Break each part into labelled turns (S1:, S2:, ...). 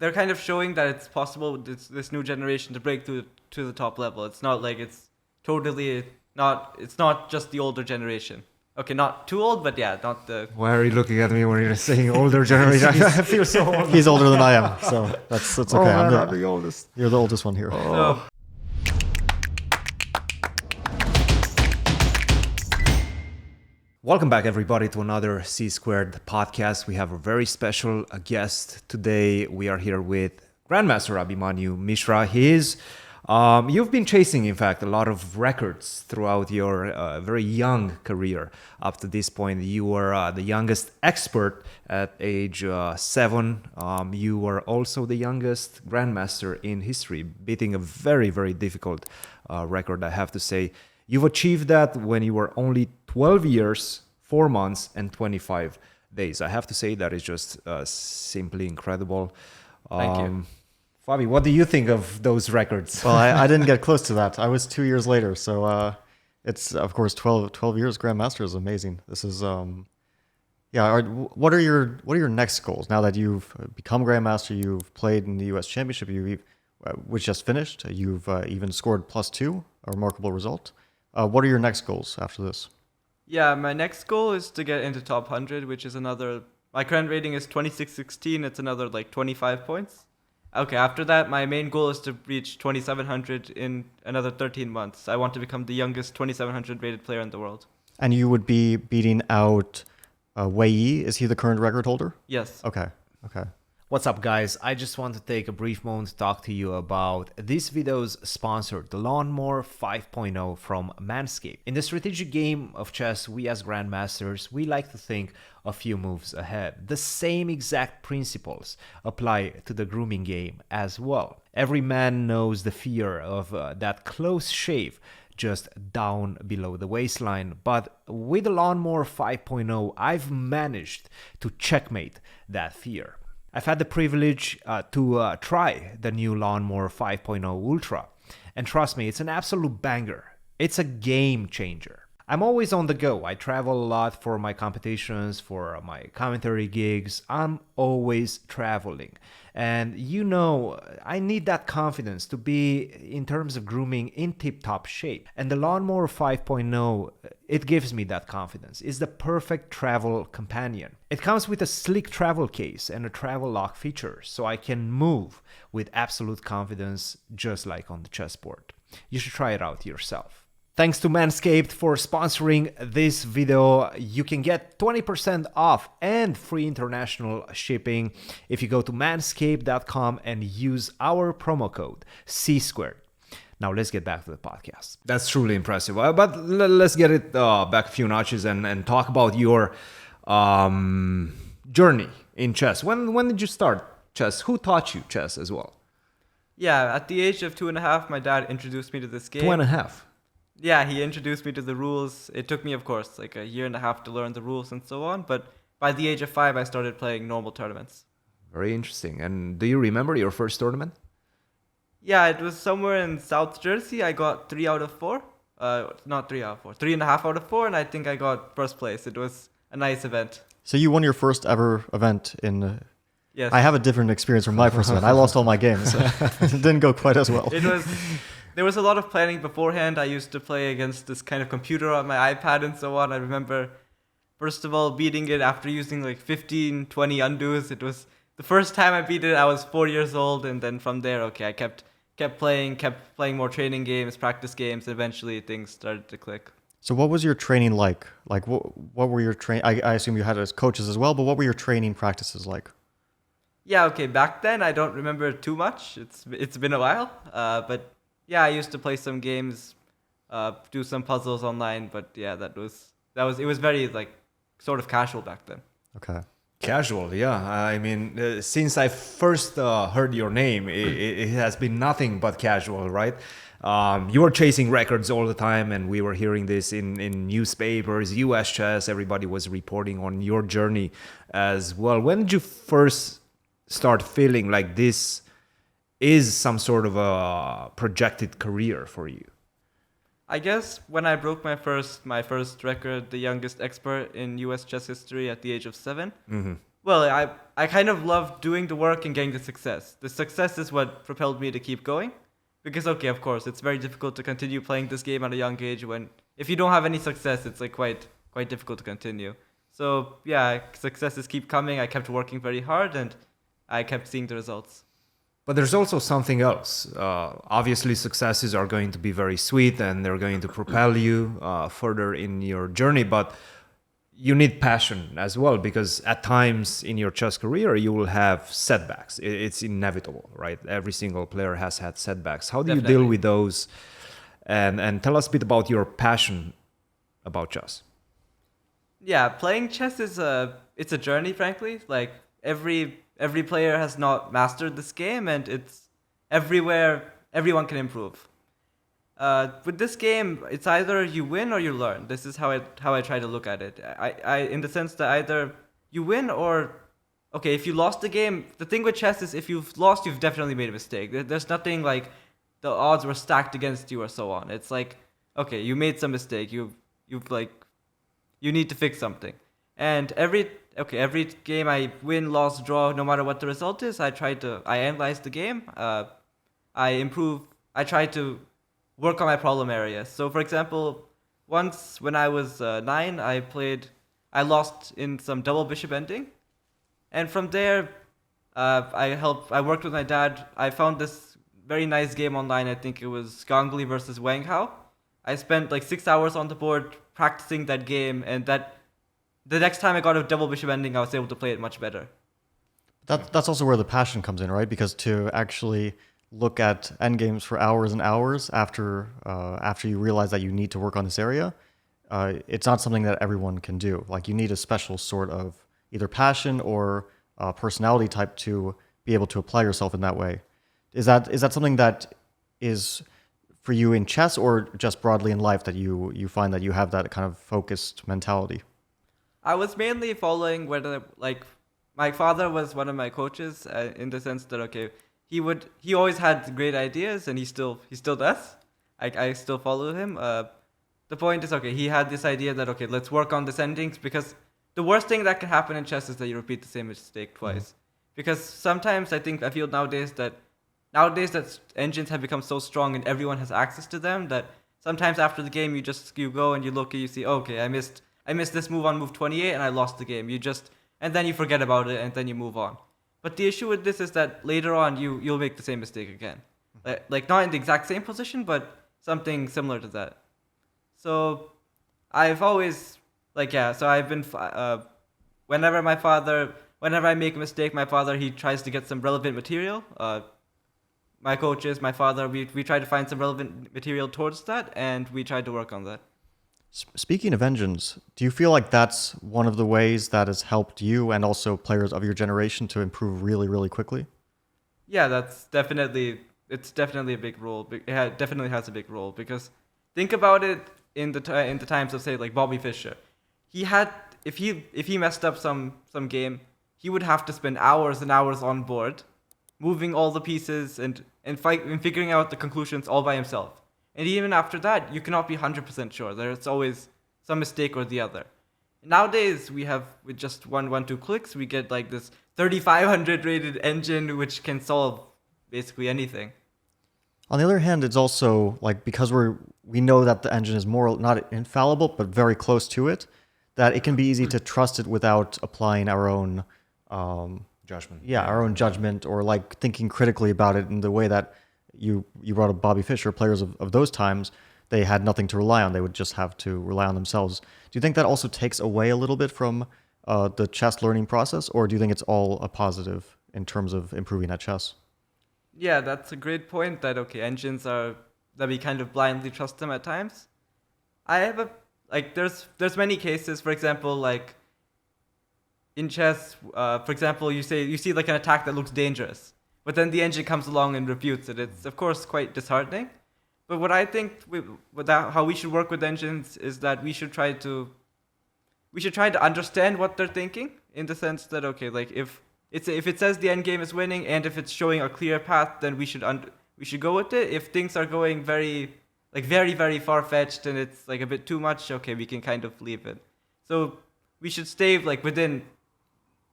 S1: they're kind of showing that it's possible with this new generation to break through to the top level. It's not like it's not just the older generation. Okay, not too old, but yeah, not the...
S2: Why are you looking at me when you're saying older generation? I feel so old.
S3: He's older than I am, so that's okay.
S2: Man, I'm the oldest.
S3: You're the oldest one here.
S2: Oh. Welcome back, everybody, to another C Squared podcast. We have a very special guest today. We are here with Grandmaster Abhimanyu Mishra. You've been chasing, in fact, a lot of records throughout your very young career. Up to this point, you were the youngest expert at age 7. You were also the youngest Grandmaster in history, beating a very, very difficult record, I have to say. You've achieved that when you were only 12 years, 4 months, and 25 days. I have to say that is just simply incredible.
S1: Thank you.
S2: Fabi, what do you think of those records?
S3: Well, I didn't get close to that. I was 2 years later, so it's of course 12 years Grandmaster is amazing. This is what are your next goals now that you've become Grandmaster? You've played in the U.S. Championship, which just finished. You've even scored +2, a remarkable result. What are your next goals after this?
S1: Yeah, my next goal is to get into top 100, which is another... My current rating is 2616. It's another like 25 points. Okay, after that, my main goal is to reach 2700 in another 13 months. I want to become the youngest 2700 rated player in the world.
S3: And you would be beating out Wei Yi. Is he the current record holder?
S1: Yes.
S3: Okay.
S2: What's up, guys? I just want to take a brief moment to talk to you about this video's sponsor, the Lawnmower 5.0 from Manscaped. In the strategic game of chess, we as Grandmasters, we like to think a few moves ahead. The same exact principles apply to the grooming game as well. Every man knows the fear of that close shave just down below the waistline, but with the Lawnmower 5.0, I've managed to checkmate that fear. I've had the privilege to try the new Lawnmower 5.0 Ultra, and trust me, it's an absolute banger. It's a game changer. I'm always on the go. I travel a lot for my competitions, for my commentary gigs. I'm always traveling. And I need that confidence to be, in terms of grooming, in tip-top shape. And the Lawnmower 5.0, it gives me that confidence. It's the perfect travel companion. It comes with a sleek travel case and a travel lock feature, so I can move with absolute confidence, just like on the chessboard. You should try it out yourself. Thanks to Manscaped for sponsoring this video. You can get 20% off and free international shipping if you go to manscaped.com and use our promo code C-Squared. Now let's get back to the podcast. That's truly impressive. But let's get it back a few notches and talk about your journey in chess. When did you start chess? Who taught you chess as well?
S1: Yeah, at the age of 2.5, my dad introduced me to this game.
S2: 2.5?
S1: Yeah, he introduced me to the rules. It took me, of course, like 1.5 years to learn the rules and so on. But by the age of 5, I started playing normal tournaments.
S2: Very interesting. And do you remember your first tournament?
S1: Yeah, it was somewhere in South Jersey. I got 3 out of 4. Not 3 out of 4. 3.5 out of 4. And I think I got first place. It was a nice event.
S3: So you won your first ever event in...
S1: Yes.
S3: I have a different experience from my first event. I lost all my games. So it didn't go quite as well.
S1: There was a lot of planning beforehand. I used to play against this kind of computer on my iPad and so on. I remember, first of all, beating it after using like 15, 20 undos. It was the first time I beat it, I was 4 years old. And then from there, I kept playing more training games, practice games. Eventually, things started to click.
S3: So what was your training like? Like, what were your training? I assume you had as coaches as well, but what were your training practices like?
S1: Yeah, okay. Back then, I don't remember too much. It's been a while. But yeah, I used to play some games, do some puzzles online, but yeah, it was very like sort of casual back then.
S3: Okay.
S2: Casual, yeah. I mean, since I first heard your name, it has been nothing but casual, right? You were chasing records all the time, and we were hearing this in newspapers, US Chess. Everybody was reporting on your journey as well. When did you first start feeling like this is some sort of a projected career for you?
S1: I guess when I broke my first record, the youngest expert in US chess history at the age of 7.
S2: Mm-hmm.
S1: Well, I kind of love doing the work and getting the success. The success is what propelled me to keep going. Because, okay, of course, it's very difficult to continue playing this game at a young age when, if you don't have any success, it's like quite difficult to continue. So, yeah, successes keep coming. I kept working very hard and I kept seeing the results.
S2: But there's also something else. Obviously, successes are going to be very sweet and they're going to propel you further in your journey. But you need passion as well, because at times in your chess career, you will have setbacks. It's inevitable, right? Every single player has had setbacks. How do you deal with those? And tell us a bit about your passion about chess.
S1: Yeah, playing chess is it's a journey, frankly. Like every player has not mastered this game, and it's everywhere. Everyone can improve. With this game, it's either you win or you learn. This is how I try to look at it. I in the sense that either you win or, okay, if you lost the game, the thing with chess is if you've lost, you've definitely made a mistake. There's nothing like the odds were stacked against you or so on. It's like, okay, you made some mistake. You've like, you need to fix something. And every game I win, loss, draw, no matter what the result is, I analyze the game. I improve. I try to work on my problem areas. So, for example, once when I was 9, I lost in some double bishop ending, and from there, I worked with my dad. I found this very nice game online. I think it was Ganguly versus Wang Hao. I spent like 6 hours on the board practicing that game, and the next time I got a double bishop ending, I was able to play it much better.
S3: That's also where the passion comes in, right? Because to actually look at endgames for hours and hours after you realize that you need to work on this area, it's not something that everyone can do. Like, you need a special sort of either passion or personality type to be able to apply yourself in that way. Is that something that is for you in chess, or just broadly in life, that you find that you have that kind of focused mentality?
S1: I was mainly following whether, like, my father was one of my coaches in the sense that, okay, he always had great ideas, and he still does. I still follow him. The point is, okay, he had this idea that, okay, let's work on this endings, because the worst thing that can happen in chess is that you repeat the same mistake twice. Because sometimes I feel nowadays that engines have become so strong and everyone has access to them, that sometimes after the game you go and you look and you see, okay, I missed this move on move 28 and I lost the game. And then you forget about it and then you move on. But the issue with this is that later on you'll make the same mistake again. Like not in the exact same position, but something similar to that. So I've always I've been whenever I make a mistake, my father, he tries to get some relevant material. My coaches, my father, we try to find some relevant material towards that, and we try to work on that.
S3: Speaking of engines, do you feel like that's one of the ways that has helped you and also players of your generation to improve really, really quickly?
S1: Yeah, it's definitely a big role. It definitely has a big role, because think about it in the times of, say, like Bobby Fischer. If he messed up some game, he would have to spend hours and hours on board, moving all the pieces and figuring out the conclusions all by himself. And even after that, you cannot be 100% sure. There's always some mistake or the other. Nowadays, with just two clicks, we get like this 3500 rated engine which can solve basically anything.
S3: On the other hand, it's also like, because we know that the engine is more not infallible but very close to it, that it can be easy to trust it without applying our own
S2: judgment.
S3: Yeah, our own judgment, or like thinking critically about it in the way that you brought up Bobby Fischer. Players of those times, they had nothing to rely on. They would just have to rely on themselves. Do you think that also takes away a little bit from the chess learning process, or do you think it's all a positive in terms of improving at chess?
S1: Yeah, that's a great point. That, okay, engines are that we kind of blindly trust them at times. There's many cases. For example, like in chess, for example, you see like an attack that looks dangerous, but then the engine comes along and refutes it. It's of course quite disheartening. But what I think how we should work with engines is that we should try to understand what they're thinking, in the sense that, okay, like if it says the end game is winning and if it's showing a clear path, then we should go with it. If things are going very very far fetched and it's like a bit too much, okay, we can kind of leave it. So we should stay like within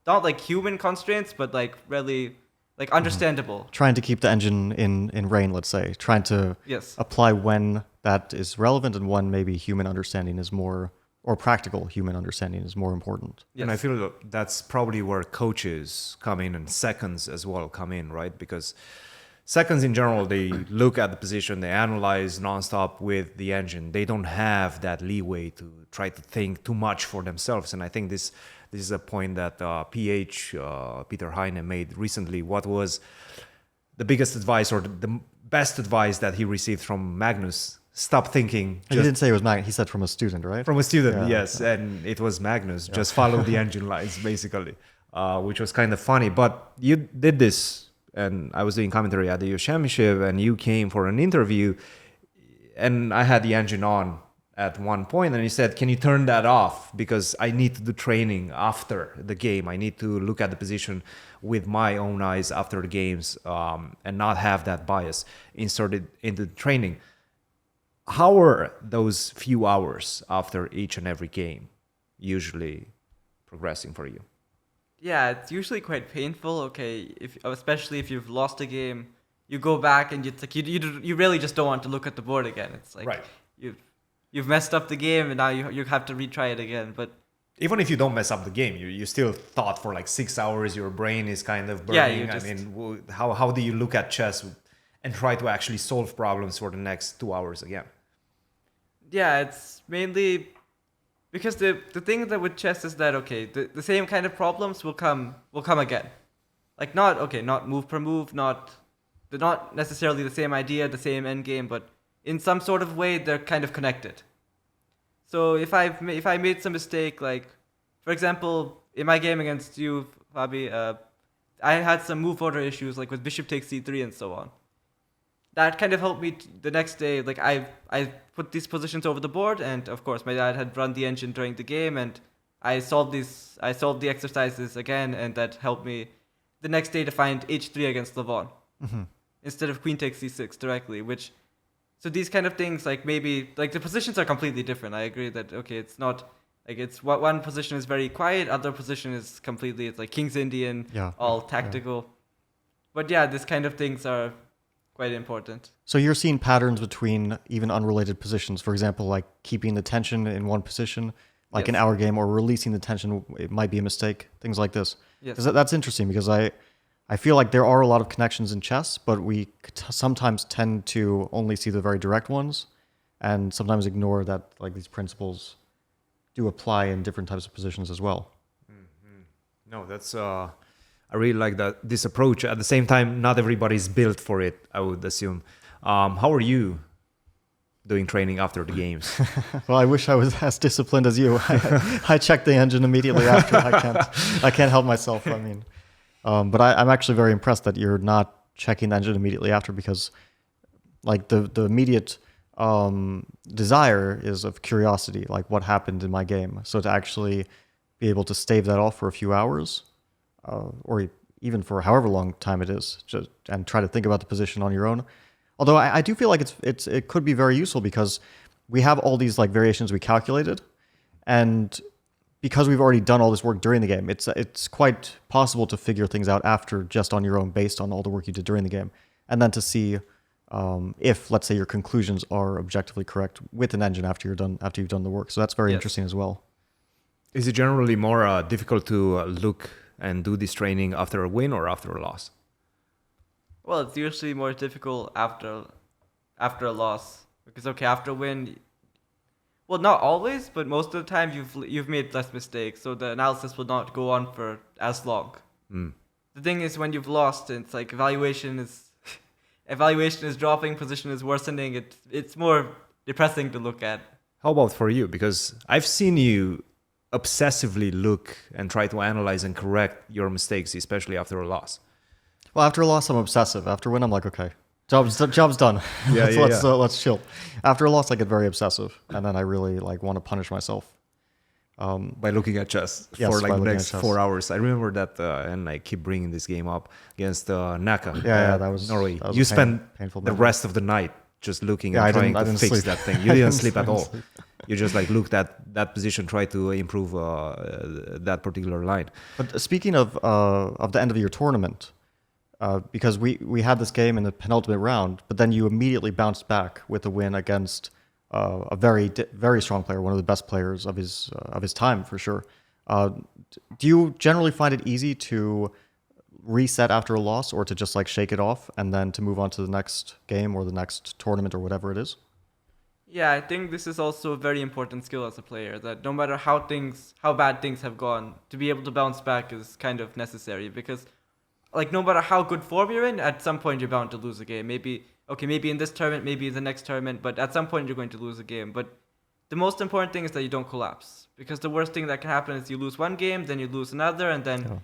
S1: not like human constraints, but like really like understandable.
S3: Trying to keep the engine in rein, let's say. Trying to
S1: Yes.
S3: apply when that is relevant and when maybe human understanding is more, or practical human understanding is more important.
S1: Yes.
S2: And I feel that's probably where coaches come in and seconds as well come in, right? Because seconds in general, they look at the position, they analyze nonstop with the engine. They don't have that leeway to try to think too much for themselves. And I think this is a point that Peter Heine made recently. What was the biggest advice or the best advice that he received from Magnus? Stop thinking.
S3: He didn't say it was Magnus. He said from a student, right?
S2: From a student,
S3: Yeah.
S2: yes. And it was Magnus. Just follow the engine lines, basically, which was kind of funny. But you did this, and I was doing commentary at the US Championship, and you came for an interview, and I had the engine on at one point, and he said, can you turn that off? Because I need to do training after the game. I need to look at the position with my own eyes after the games and not have that bias inserted into the training. How are those few hours after each and every game usually progressing for you?
S1: Yeah, it's usually quite painful. Okay, especially if you've lost a game, you go back and it's like you really just don't want to look at the board again. It's like
S2: Right.
S1: you've messed up the game and now you have to retry it again. But
S2: Even if you don't mess up the game, you still thought for like 6 hours, your brain is kind of burning.
S1: Yeah,
S2: I mean, how do you look at chess and try to actually solve problems for the next 2 hours again?
S1: yeah, it's mainly because the thing that with chess is that okay, the same kind of problems will come again. Like not move per move, they're not necessarily the same idea, the same end game, but in some sort of way they're kind of connected. So if I made some mistake, like for example in my game against you, Fabi, I had some move order issues like with bishop takes c3 and so on. That kind of helped me the next day. Like I put these positions over the board, and of course my dad had run the engine during the game, and I solved the exercises again, and that helped me the next day to find h3 against Levon instead of queen takes c6 directly. So these kind of things, like maybe like the positions are completely different. I agree that okay, it's not like it's what one position is very quiet, other position is completely it's like King's Indian, all tactical. But yeah, this kind of things are quite important.
S3: So you're seeing patterns between even unrelated positions. For example, like keeping the tension in one position, like in our game, or releasing the tension, it might be a mistake. Things like this.
S1: Yes.
S3: That's interesting because I feel like there are a lot of connections in chess, but we sometimes tend to only see the very direct ones, and sometimes ignore that like these principles do apply in different types of positions as well.
S2: No, that's I really like this approach. At the same time, not everybody's built for it, I would assume. How are you doing training after the games?
S3: Well, I wish I was as disciplined as you. I check the engine immediately after. I can't help myself. I mean, but I'm actually very impressed that you're not checking the engine immediately after, because like the immediate desire is of curiosity, like what happened in my game. So to actually be able to stave that off for a few hours, or even for however long time it is, and try to think about the position on your own. Although I do feel like it could be very useful, because we have all these like variations we calculated, and because we've already done all this work during the game, it's quite possible to figure things out after just on your own based on all the work you did during the game, and then to see if, let's say, your conclusions are objectively correct with an engine after you've done the work. So that's very interesting as well.
S2: Is it generally more difficult to look and do this training after a win or after a loss?
S1: Well, it's usually more difficult after a loss, because okay, after a win, well, not always, but most of the time you've made less mistakes, so the analysis will not go on for as long. The thing is, when you've lost, it's like evaluation is dropping, position is worsening. It's more depressing to look at.
S2: How about for you? Because I've seen you obsessively look and try to analyze and correct your mistakes, especially after a loss.
S3: Well, after a loss, I'm obsessive. After a win, I'm like, okay, job's done.
S2: Yeah,
S3: Let's chill. After a loss, I get very obsessive, and then I really like want to punish myself.
S2: By looking at chess for like the next 4 hours. I remember that, and I keep bringing this game up against Naka.
S3: Yeah, that was
S2: Norway.
S3: That was
S2: you spent
S3: painful
S2: the
S3: moment.
S2: rest of the night just looking and
S3: I
S2: trying
S3: didn't
S2: to fix
S3: sleep.
S2: that thing. You didn't sleep at all. You just like looked at that position, try to improve that particular line.
S3: But speaking of the end of your tournament, because we had this game in the penultimate round, but then you immediately bounced back with a win against a very strong player, one of the best players of his time for sure. Do you generally find it easy to reset after a loss, or to just like shake it off and then to move on to the next game or the next tournament or whatever it is?
S1: Yeah, I think this is also a very important skill as a player, that no matter how bad things have gone, to be able to bounce back is kind of necessary, because like no matter how good form you're in, at some point you're bound to lose a game. Maybe in this tournament, maybe in the next tournament, but at some point you're going to lose a game. But the most important thing is that you don't collapse, because the worst thing that can happen is you lose one game, then you lose another, and then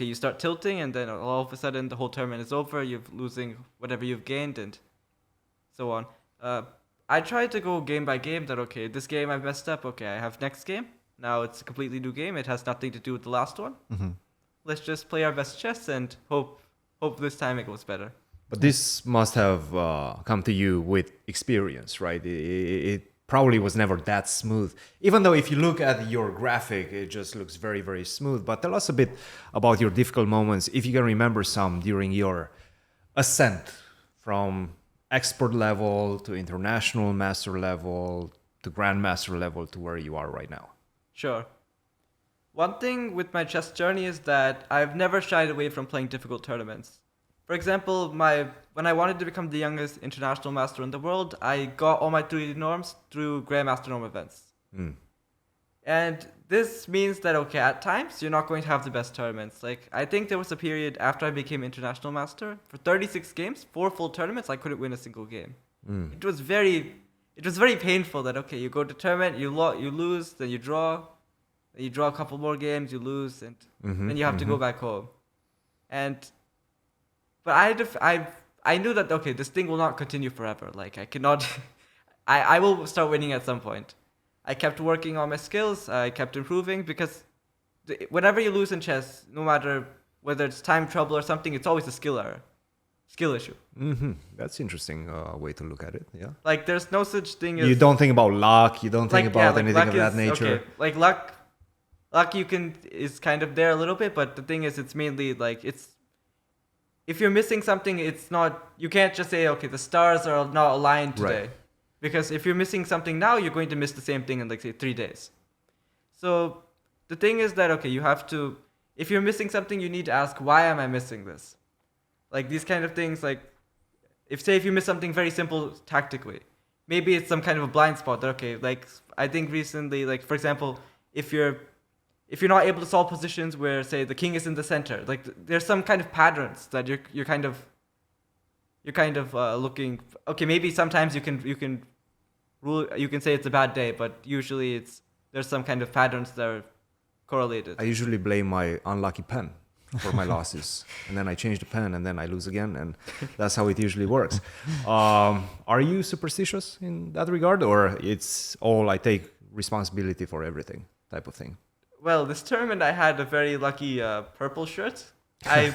S1: you start tilting, and then all of a sudden the whole tournament is over. You're losing whatever you've gained, and so on. I try to go game by game, that this game I messed up, I have next game. Now it's a completely new game. It has nothing to do with the last one.
S3: Mm-hmm.
S1: Let's just play our best chess and hope this time it goes better.
S2: But this must have come to you with experience, right? It probably was never that smooth. Even though if you look at your graphic, it just looks very, very smooth. But tell us a bit about your difficult moments, if you can remember some during your ascent from expert level to international master level to grandmaster level to where you are right now.
S1: Sure. One thing with my chess journey is that I've never shied away from playing difficult tournaments. For example, when I wanted to become the youngest international master in the world, I got all my 3D norms through Grandmaster norm events. And this means that, at times, you're not going to have the best tournaments. Like, I think there was a period after I became international master, for 36 games, 4 full tournaments, I couldn't win a single game. It was very painful that, you go to tournament, you lose, then you draw a couple more games, you lose, and then you have to go back home. But I knew that, this thing will not continue forever. Like, I cannot, I will start winning at some point. I kept working on my skills, I kept improving, because whenever you lose in chess, no matter whether it's time trouble or something, it's always a skill issue.
S2: That's interesting way to look at it, yeah.
S1: Like, there's no such thing as...
S2: You don't think about luck, you don't think about anything of that nature.
S1: Okay. Like, luck is kind of there a little bit, but the thing is, it's mainly, like, if you're missing something, you can't just say, the stars are not aligned today.
S2: Right.
S1: Because if you're missing something now, you're going to miss the same thing in, like, say, 3 days. So the thing is that, you have to... If you're missing something, you need to ask, why am I missing this? Like, these kind of things, like... If you miss something very simple tactically, maybe it's some kind of a blind spot that, like, I think recently, like, for example, if you're not able to solve positions where, say, the king is in the center, like, there's some kind of patterns that you're kind of looking. Maybe sometimes you can say it's a bad day, but usually there's some kind of patterns that are correlated.
S2: I usually blame my unlucky pen for my losses, and then I change the pen, and then I lose again, and that's how it usually works. Are you superstitious in that regard, or it's all I take responsibility for everything type of thing?
S1: Well, this tournament I had a very lucky purple shirt.
S2: So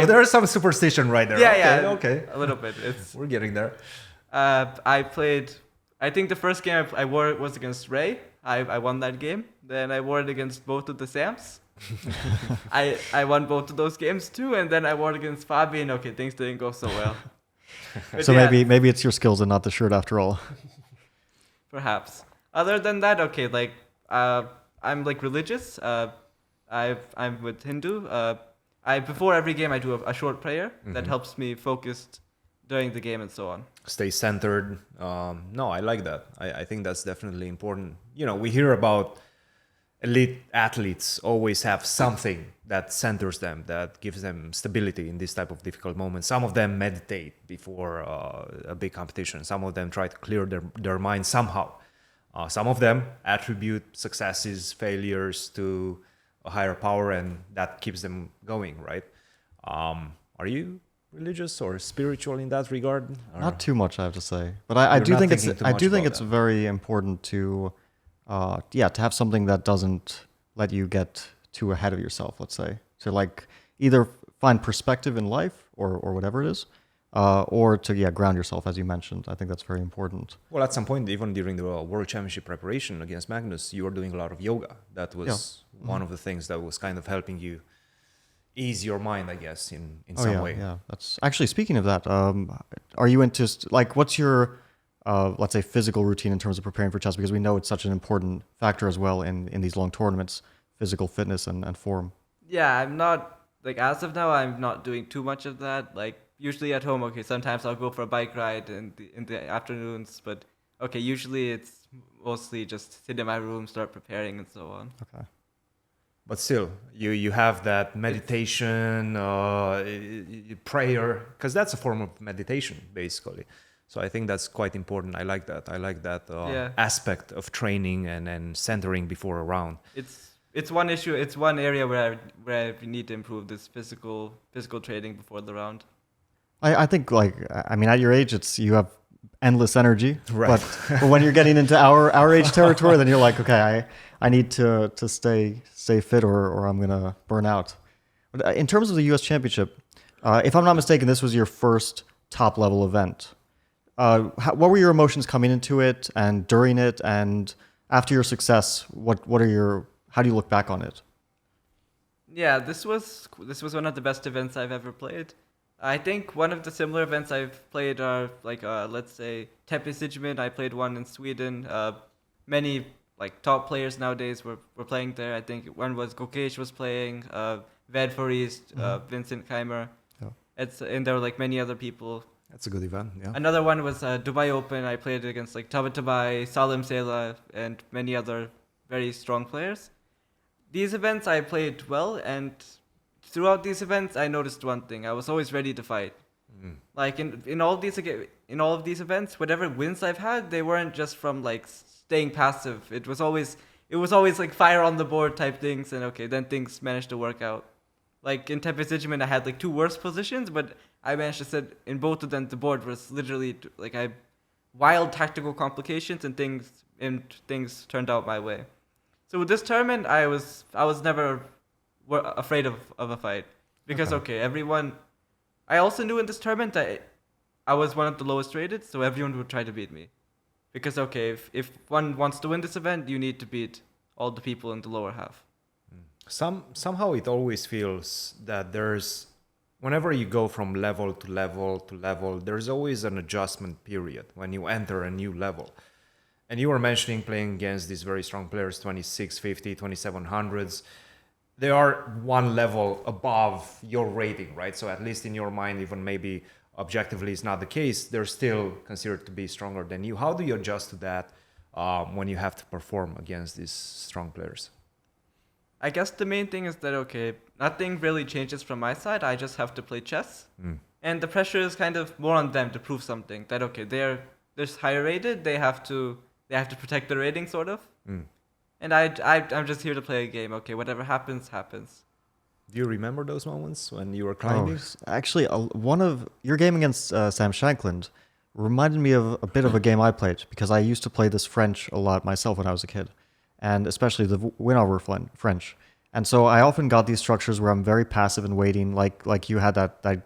S2: there's some superstition right there.
S1: Yeah,
S2: okay.
S1: A little bit.
S2: We're getting there.
S1: I think the first game I wore it was against Ray. I won that game. Then I wore it against both of the Sams. I won both of those games too, and then I wore it against Fabian. Things didn't go so well.
S3: So yeah, maybe it's your skills and not the shirt after all.
S1: Perhaps. Other than that, I'm like religious. I'm with Hindu. Before every game I do a short prayer that helps me focus during the game and so on.
S2: Stay centered. No, I like that. I think that's definitely important. We hear about elite athletes always have something that centers them, that gives them stability in this type of difficult moments. Some of them meditate before a big competition. Some of them try to clear their mind somehow. Some of them attribute successes, failures to a higher power, and that keeps them going, right? Are you religious or spiritual in that regard? Or
S3: not too much, I have to say. But I do think it's very important to have something that doesn't let you get too ahead of yourself, let's say. So like either find perspective in life or whatever it is, or to ground yourself, as you mentioned. I think that's very important.
S2: Well, at some point, even during the World Championship preparation against Magnus, you were doing a lot of yoga. That was one of the things that was kind of helping you ease your mind, I guess, in some way.
S3: Yeah, that's actually, speaking of that, are you into, like, what's your, let's say, physical routine in terms of preparing for chess? Because we know it's such an important factor as well in these long tournaments, physical fitness and form.
S1: Yeah, I'm not, like, as of now, I'm not doing too much of that. Like, usually at home, okay, sometimes I'll go for a bike ride in the afternoons, but okay, usually it's mostly just sit in my room, start preparing, and so on.
S3: Okay.
S2: But still, you have that meditation, prayer, because that's a form of meditation, basically. So I think that's quite important. I like that. I like that aspect of training and centering before a round.
S1: It's one issue. It's one area where I need to improve this physical training before the round.
S3: I think, like, I mean, at your age, you have endless energy,
S2: right?
S3: But when you're getting into our age territory, then you're like, okay, I need to stay fit, or I'm gonna burn out. But in terms of the U.S. Championship, if I'm not mistaken, this was your first top level event. What were your emotions coming into it and during it, and after your success? How do you look back on it?
S1: Yeah, this was one of the best events I've ever played. I think one of the similar events I've played are, like, let's say, Tepe I played one in Sweden. Many, like, top players nowadays were playing there. I think one was Gokesh was playing, Ved for East, Vincent Keimer. Yeah. And there were, like, many other people.
S2: That's a good event, yeah.
S1: Another one was Dubai Open. I played against, like, Tabatabai, Salim Sela, and many other very strong players. These events I played well, and throughout these events, I noticed one thing. I was always ready to fight. Like, in all of these events, whatever wins I've had, they weren't just from, like, staying passive. It was always like fire on the board type things, and okay, then things managed to work out. Like in Tepe I had like two worse positions, but I managed to set in both of them. The board was literally like wild tactical complications, and things turned out my way. So with this tournament, I was never afraid of a fight, because okay, everyone. I also knew in this tournament that I was one of the lowest rated, so everyone would try to beat me, because okay, if one wants to win this event, you need to beat all the people in the lower half.
S2: Somehow it always feels that whenever you go from level to level to level, there's always an adjustment period when you enter a new level. And you were mentioning playing against these very strong players, 2650, 2700s. They are one level above your rating, right? So at least in your mind, even maybe objectively it's not the case, they're still considered to be stronger than you. How do you adjust to that when you have to perform against these strong players?
S1: I guess the main thing is that, okay, nothing really changes from my side. I just have to play chess. And the pressure is kind of more on them to prove something. That, okay, they're higher rated, they have to protect their rating, sort of. And I'm just here to play a game. Okay, whatever happens, happens.
S2: Do you remember those moments when you were climbing?
S3: Actually, one of your game against Sam Shankland reminded me of a bit of a game I played, because I used to play this French a lot myself when I was a kid, and especially the win-over French. And so I often got these structures where I'm very passive and waiting, like you had that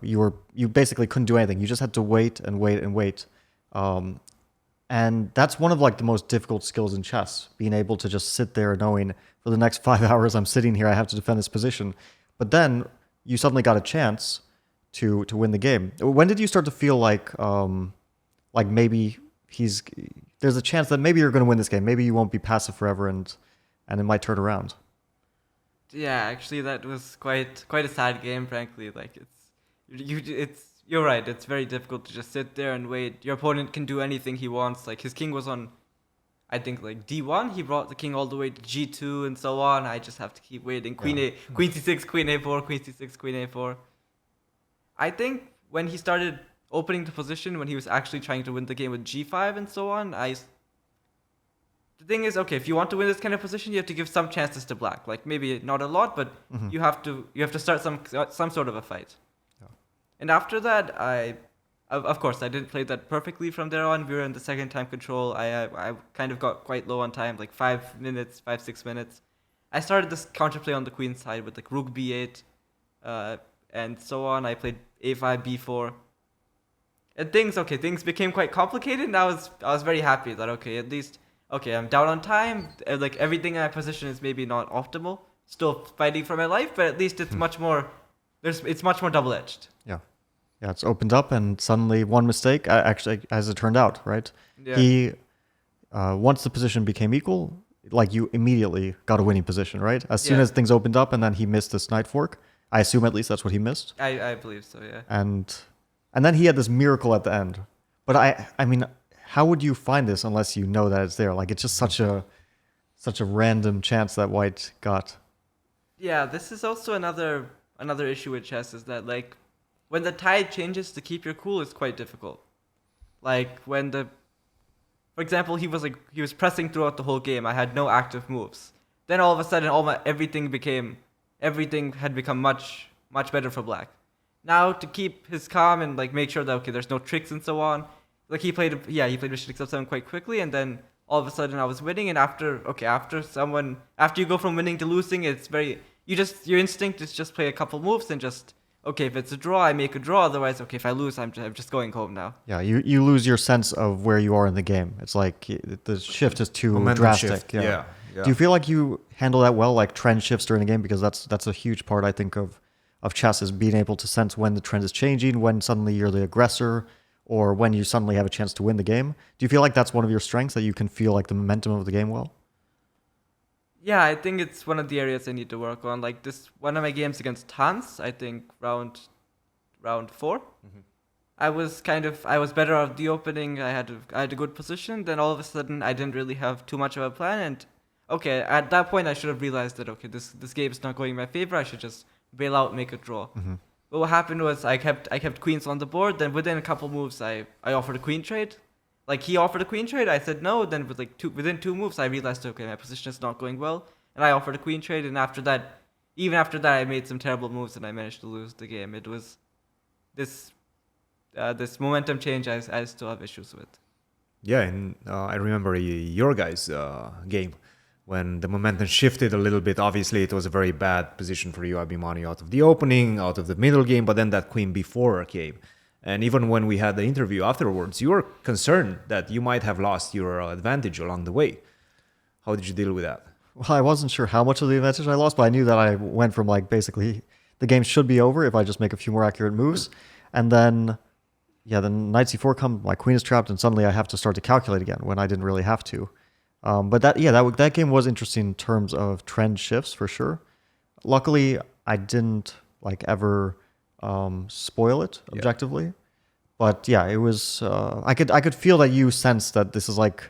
S3: you basically couldn't do anything. You just had to wait and wait and wait. And that's one of like the most difficult skills in chess, being able to just sit there knowing for the next 5 hours I'm sitting here, I have to defend this position. But then you suddenly got a chance to win the game. When did you start to feel like maybe there's a chance that maybe you're going to win this game, maybe you won't be passive forever, and it might turn around?
S1: Yeah, actually that was quite a sad game, frankly. Like you're right, it's very difficult to just sit there and wait. Your opponent can do anything he wants. Like his king was on, I think, like D1, he brought the king all the way to G2 and so on. I just have to keep waiting. Queen C6, Queen A4, Queen C6, Queen A4. I think when he started opening the position, when he was actually trying to win the game with G5 and so on, the thing is, okay, if you want to win this kind of position, you have to give some chances to black. Like maybe not a lot, but you have to start some sort of a fight. Yeah. And after that, of course, I didn't play that perfectly from there on. We were in the second time control. I kind of got quite low on time, like 6 minutes. I started this counterplay on the queen side with like rook b8, and so on. I played a5, b4. And things became quite complicated, and I was very happy that, okay, at least, okay, I'm down on time. Like, everything in my position is maybe not optimal. Still fighting for my life, but at least it's much more, it's much more double-edged.
S3: Yeah. Yeah, it's opened up, and suddenly one mistake, actually, as it turned out, right?
S1: Yeah.
S3: He, once the position became equal, like you immediately got a winning position, right? As soon
S1: Yeah.
S3: as things opened up, and then he missed this knight fork. I assume at least that's what he missed.
S1: I believe so, yeah.
S3: And then he had this miracle at the end. But I mean, how would you find this unless you know that it's there? Like, it's just such a random chance that white got.
S1: Yeah, this is also another issue with chess, is that, like, when the tide changes, to keep your cool is quite difficult. Like, for example, he was pressing throughout the whole game. I had no active moves. Then all of a sudden, everything had become much better for black. Now, to keep his calm and, like, make sure that, okay, there's no tricks and so on, like, he played bishop x7 quite quickly, and then all of a sudden I was winning. And after you go from winning to losing, it's your instinct is just play a couple moves and just, okay, if it's a draw, I make a draw. Otherwise, okay, if I lose, I'm just going home now.
S3: Yeah, you lose your sense of where you are in the game. It's like the shift is too
S2: Momentum
S3: drastic.
S2: shift.
S3: Yeah.
S2: Yeah.
S3: Do you feel like you handle that well, like trend shifts during the game? Because that's a huge part, I think, of chess, is being able to sense when the trend is changing, when suddenly you're the aggressor, or when you suddenly have a chance to win the game. Do you feel like that's one of your strengths, that you can feel like the momentum of the game well?
S1: Yeah, I think it's one of the areas I need to work on. Like, one of my games against Hans, I think round 4.
S2: Mm-hmm.
S1: I was better at the opening. I had a good position. Then all of a sudden, I didn't really have too much of a plan. And okay, at that point, I should have realized that, okay, this game is not going in my favor. I should just bail out, make a draw.
S3: Mm-hmm.
S1: But what happened was I kept queens on the board. Then within a couple moves, I offered a queen trade. Like, he offered a queen trade, I said no. Then within 2 moves, I realized, okay, my position is not going well, and I offered a queen trade. And even after that, I made some terrible moves, and I managed to lose the game. It was this momentum change I still have issues with.
S2: Yeah, and I remember your guys' game when the momentum shifted a little bit. Obviously, it was a very bad position for you, Abhimanyu, out of the opening, out of the middle game, but then that queen b4 came. And even when we had the interview afterwards, you were concerned that you might have lost your advantage along the way. How did you deal with that?
S3: Well, I wasn't sure how much of the advantage I lost, but I knew that I went from, like, basically the game should be over if I just make a few more accurate moves. And then, yeah, then knight c4 comes, my queen is trapped, and suddenly I have to start to calculate again when I didn't really have to. But that game was interesting in terms of trend shifts, for sure. Luckily, I didn't, like, ever spoil it objectively. But yeah, it was, I could feel that you sensed that this is like,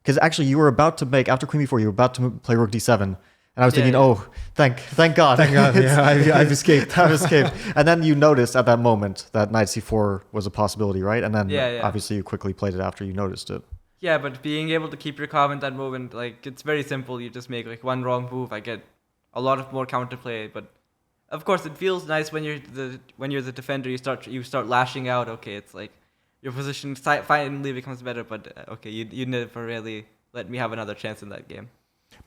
S3: because actually you were about to make, after queen b4, you were about to play rook d7. And I was thinking, oh, thank God.
S2: Thank God, yeah, I've escaped.
S3: I've escaped. And then you noticed at that moment that knight c4 was a possibility, right? And then obviously you quickly played it after you noticed it.
S1: Yeah, but being able to keep your calm in that moment, like, it's very simple. You just make, like, one wrong move. I get a lot of more counterplay, but of course it feels nice when you're the defender. You start lashing out. Okay, it's like your position finally becomes better. But okay, you never really let me have another chance in that game.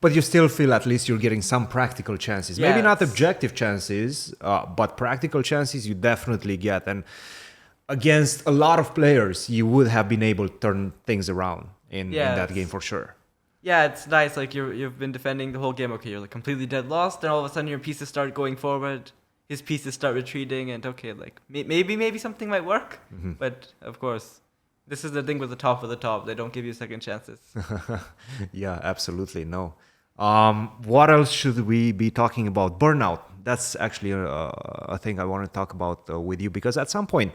S2: But you still feel at least you're getting some practical chances.
S1: Yes.
S2: Maybe not objective chances, but practical chances you definitely get. And against a lot of players, you would have been able to turn things around in that game for sure.
S1: Yeah, it's nice. Like, you've been defending the whole game. Okay, you're, like, completely dead lost. Then all of a sudden your pieces start going forward. His pieces start retreating, and okay, like, maybe something might work.
S2: Mm-hmm.
S1: But of course, this is the thing with the top of the top. They don't give you second chances.
S2: Yeah, absolutely. No. What else should we be talking about? Burnout. That's actually a thing I want to talk about with you, because at some point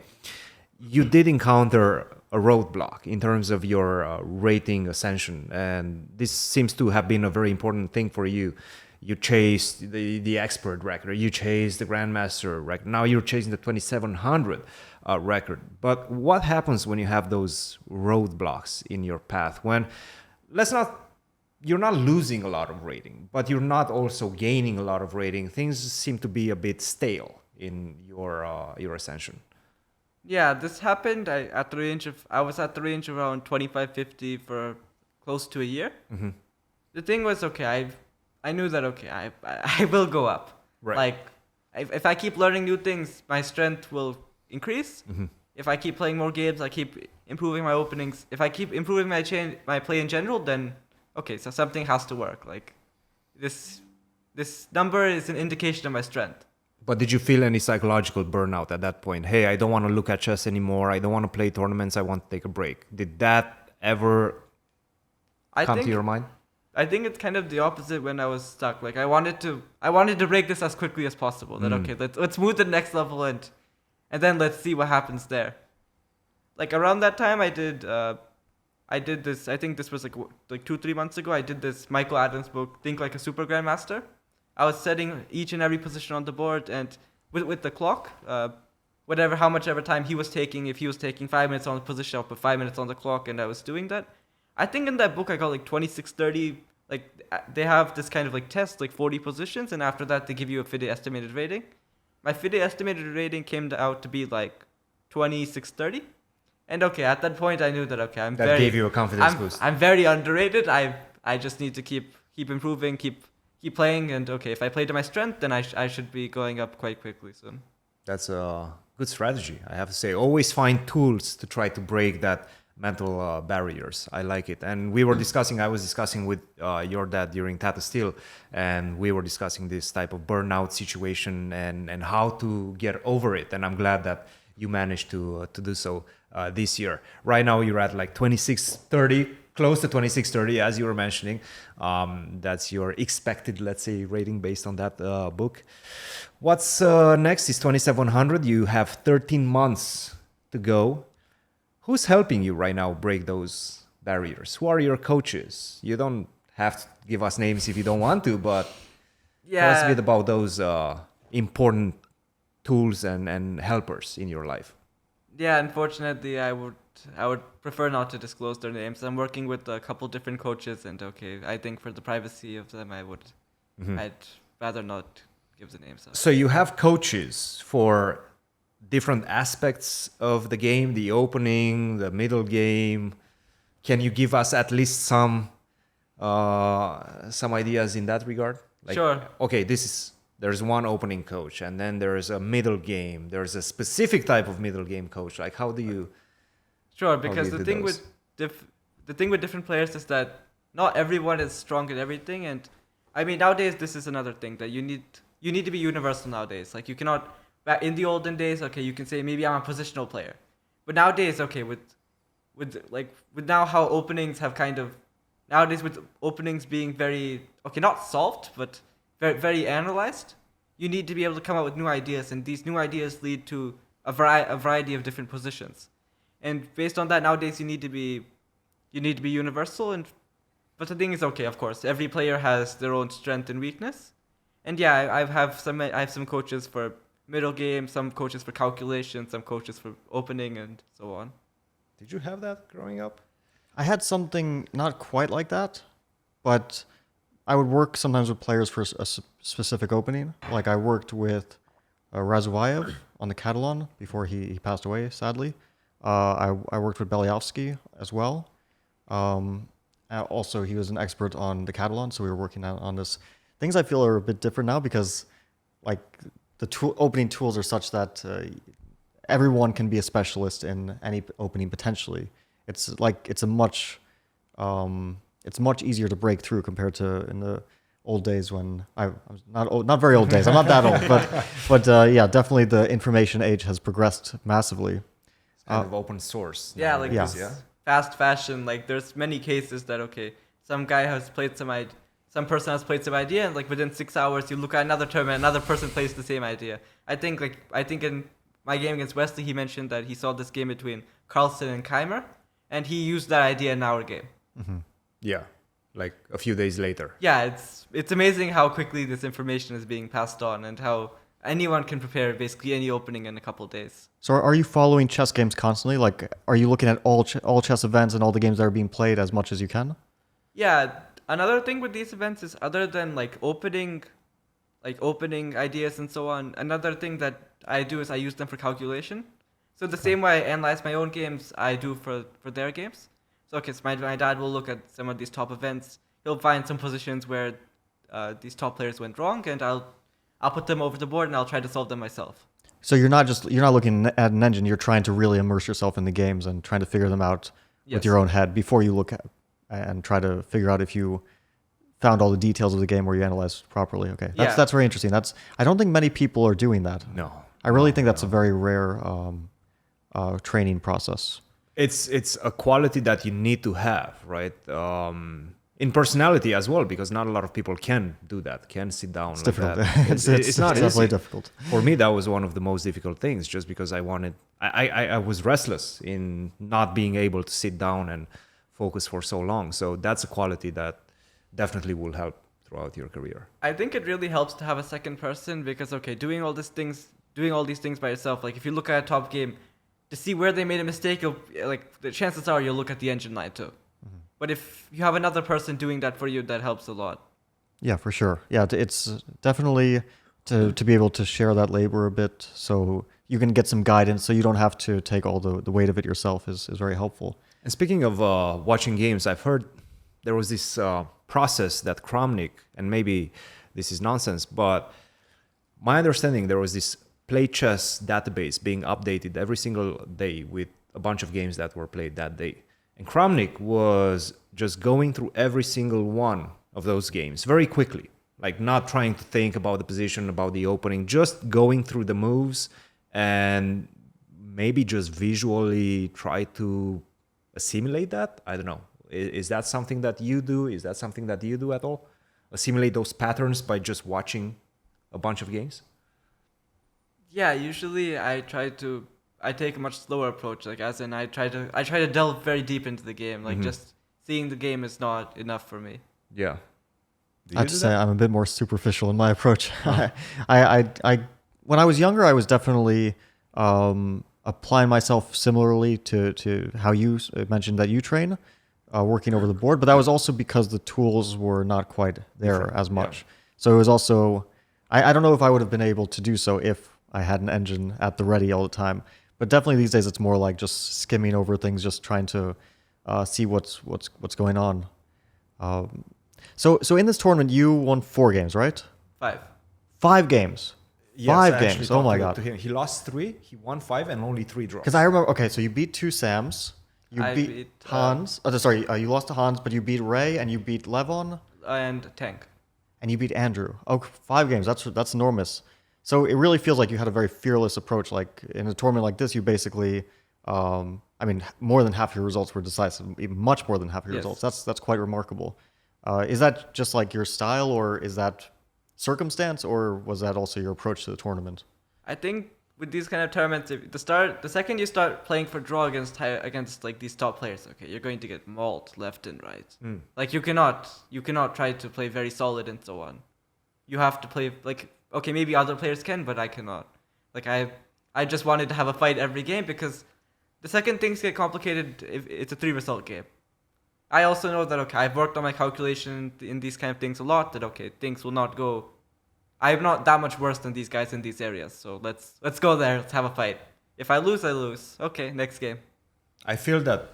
S2: you did encounter a roadblock in terms of your rating ascension, and this seems to have been a very important thing for you. You chased the expert record, you chased the Grandmaster record, now you're chasing the 2700 record. But what happens when you have those roadblocks in your path? When, you're not losing a lot of rating, but you're not also gaining a lot of rating. Things seem to be a bit stale in your ascension.
S1: Yeah, this happened. I was at the range around 2550 for close to a year.
S2: Mm-hmm.
S1: The thing was, okay, I knew that, okay, I will go up.
S2: Right.
S1: Like, if I keep learning new things, my strength will increase. If I keep playing more games, I keep improving my openings. If I keep improving my play in general, then okay, so something has to work. Like this number is an indication of my strength.
S2: But did you feel any psychological burnout at that point? Hey, I don't want to look at chess anymore. I don't want to play tournaments. I want to take a break. Did that ever come to your mind?
S1: I think it's kind of the opposite when I was stuck. Like I wanted to break this as quickly as possible. That okay, let's move to the next level and then let's see what happens there. Like around that time, I did this. I think this was like 2-3 months ago. I did this Michael Adams book, Think Like a Super Grandmaster. I was setting each and every position on the board, and with the clock, how much ever time he was taking. If he was taking 5 minutes on the position, I'll put 5 minutes on the clock, and I was doing that. I think in that book I got like 26-30. Like they have this kind of like test, like 40 positions, and after that they give you a FIDE estimated rating. My FIDE estimated rating came out to be like 26-30. And okay, at that point I knew that okay,
S2: gave you a confidence boost.
S1: I'm very underrated. I just need to keep improving, keep playing, and okay, if I play to my strength, then I should be going up quite quickly soon.
S2: That's a good strategy, I have to say. Always find tools to try to break that mental barriers. I like it. And I was discussing with your dad during Tata Steel, and we were discussing this type of burnout situation and how to get over it. And I'm glad that you managed to do so this year. Right now you're at like 26-30, close to 26-30, as you were mentioning. That's your expected, let's say, rating based on that book. What's next is 2700. You have 13 months to go. Who's helping you right now break those barriers? Who are your coaches? You don't have to give us names if you don't want to, but tell us a bit about those important tools and helpers in your life.
S1: Yeah, unfortunately, I would prefer not to disclose their names. I'm working with a couple different coaches, and okay, I think for the privacy of them, I'd rather not give the names out.
S2: So you have coaches for different aspects of the game, the opening, the middle game. Can you give us at least some ideas in that regard? Like,
S1: sure.
S2: Okay, there's one opening coach, and then there's a middle game. There's a specific type of middle game coach. Like, how do you?
S1: Sure, because the thing with different players is that not everyone is strong at everything, and I mean nowadays this is another thing that you need to be universal nowadays. Like you cannot. Back in the olden days, okay, you can say maybe I'm a positional player, but nowadays, okay, with now how openings have kind of nowadays with openings being very okay, not solved, but very very analyzed, you need to be able to come up with new ideas, and these new ideas lead to a variety of different positions, and based on that, nowadays you need to be universal, but the thing is, okay, of course, every player has their own strength and weakness, and yeah, I have some coaches for middle game, some coaches for calculation, some coaches for opening, and so on.
S2: Did you have that growing up?
S3: I had something not quite like that, but I would work sometimes with players for a specific opening. Like I worked with Razuvayev on the Catalan before he passed away, sadly. I worked with Beliavsky as well. Also, he was an expert on the Catalan, so we were working on this. Things I feel are a bit different now because like the opening tools are such that everyone can be a specialist in any opening potentially. It's much easier to break through compared to in the old days when I was not very old days. I'm not that old, but yeah, definitely the information age has progressed massively.
S2: It's kind of open source.
S1: Yeah, like
S3: yeah.
S1: this fast fashion. Like there's many cases that okay, some person has played some idea, and like within 6 hours you look at another tournament, another person plays the same idea. I think in my game against Wesley, he mentioned that he saw this game between Carlsen and Keimer, and he used that idea in our game.
S3: Mm-hmm.
S2: Yeah, like a few days later.
S1: Yeah, it's amazing how quickly this information is being passed on, and how anyone can prepare basically any opening in a couple of days.
S3: So are you following chess games constantly? Like, are you looking at all chess events and all the games that are being played as much as you can?
S1: Yeah. Another thing with these events is other than like opening ideas and so on, another thing that I do is I use them for calculation. So the same way I analyze my own games, I do for their games. So okay, so my dad will look at some of these top events. He'll find some positions where these top players went wrong, and I'll put them over the board and I'll try to solve them myself.
S3: So you're not looking at an engine. You're trying to really immerse yourself in the games and trying to figure them out with your own head before you look at and try to figure out if you found all the details of the game where you analyzed properly. Okay, that's very interesting. I don't think many people are doing that.
S2: No,
S3: I really think that's a very rare training process.
S2: It's a quality that you need to have, right? In personality as well, because not a lot of people can do that, can sit down.
S3: It's
S2: like
S3: difficult.
S2: That. It's not
S3: definitely
S2: easy.
S3: difficult.
S2: For me, that was one of the most difficult things, just because I was restless in not being able to sit down and focus for so long. So that's a quality that definitely will help throughout your career.
S1: I think it really helps to have a second person because, doing all these things by yourself, like if you look at a top game, to see where they made a mistake, the chances are you'll look at the engine line too. Mm-hmm. But if you have another person doing that for you, that helps a lot.
S3: Yeah, for sure. Yeah, it's definitely to be able to share that labor a bit so you can get some guidance so you don't have to take all the weight of it yourself is very helpful.
S2: And speaking of watching games, I've heard there was this process that Kramnik, and maybe this is nonsense, but my understanding, there was this play chess database being updated every single day with a bunch of games that were played that day. And Kramnik was just going through every single one of those games very quickly, like not trying to think about the position, about the opening, just going through the moves and maybe just visually try to assimilate that. I don't know. Is that something that you do? Is that something that you do at all? Assimilate those patterns by just watching a bunch of games?
S1: Yeah, usually I take a much slower approach. Like as in I try to delve very deep into the game. Like just seeing the game is not enough for me.
S2: Yeah.
S3: I have to say I'm a bit more superficial in my approach. I when I was younger, I was definitely applying myself similarly to how you mentioned that you train, working over the board. But that was also because the tools were not quite there as much. Yeah. So it was also, I don't know if I would have been able to do so if I had an engine at the ready all the time. But definitely these days it's more like just skimming over things, just trying to see what's going on. So in this tournament you won 4 games, right?
S1: 5.
S3: 5 games.
S2: Yes,
S3: 5 games. Oh my god.
S2: To him. He lost 3, he won 5, and only 3 draws.
S3: Because I remember. Okay, so you beat 2 Sams. You beat Hans. You lost to Hans, but you beat Ray and you beat Levon
S1: and Tank.
S3: And you beat Andrew. Oh, 5 games. That's enormous. So it really feels like you had a very fearless approach. Like in a tournament like this, you basically, more than half your results were decisive. Much more than half your results. That's quite remarkable. Is that just like your style, or is that circumstance, or was that also your approach to the tournament?
S1: I think with these kind of tournaments, the second you start playing for draw against like these top players, okay, you're going to get mauled left and right. Like you cannot try to play very solid and so on. You have to play like, okay, maybe other players can, but I cannot. Like I just wanted to have a fight every game because the second things get complicated, if it's a 3 result game. I also know that, okay, I've worked on my calculation in these kind of things a lot, that, okay, things will not go... I'm not that much worse than these guys in these areas, so let's go there, let's have a fight. If I lose, I lose. Okay, next game.
S2: I feel that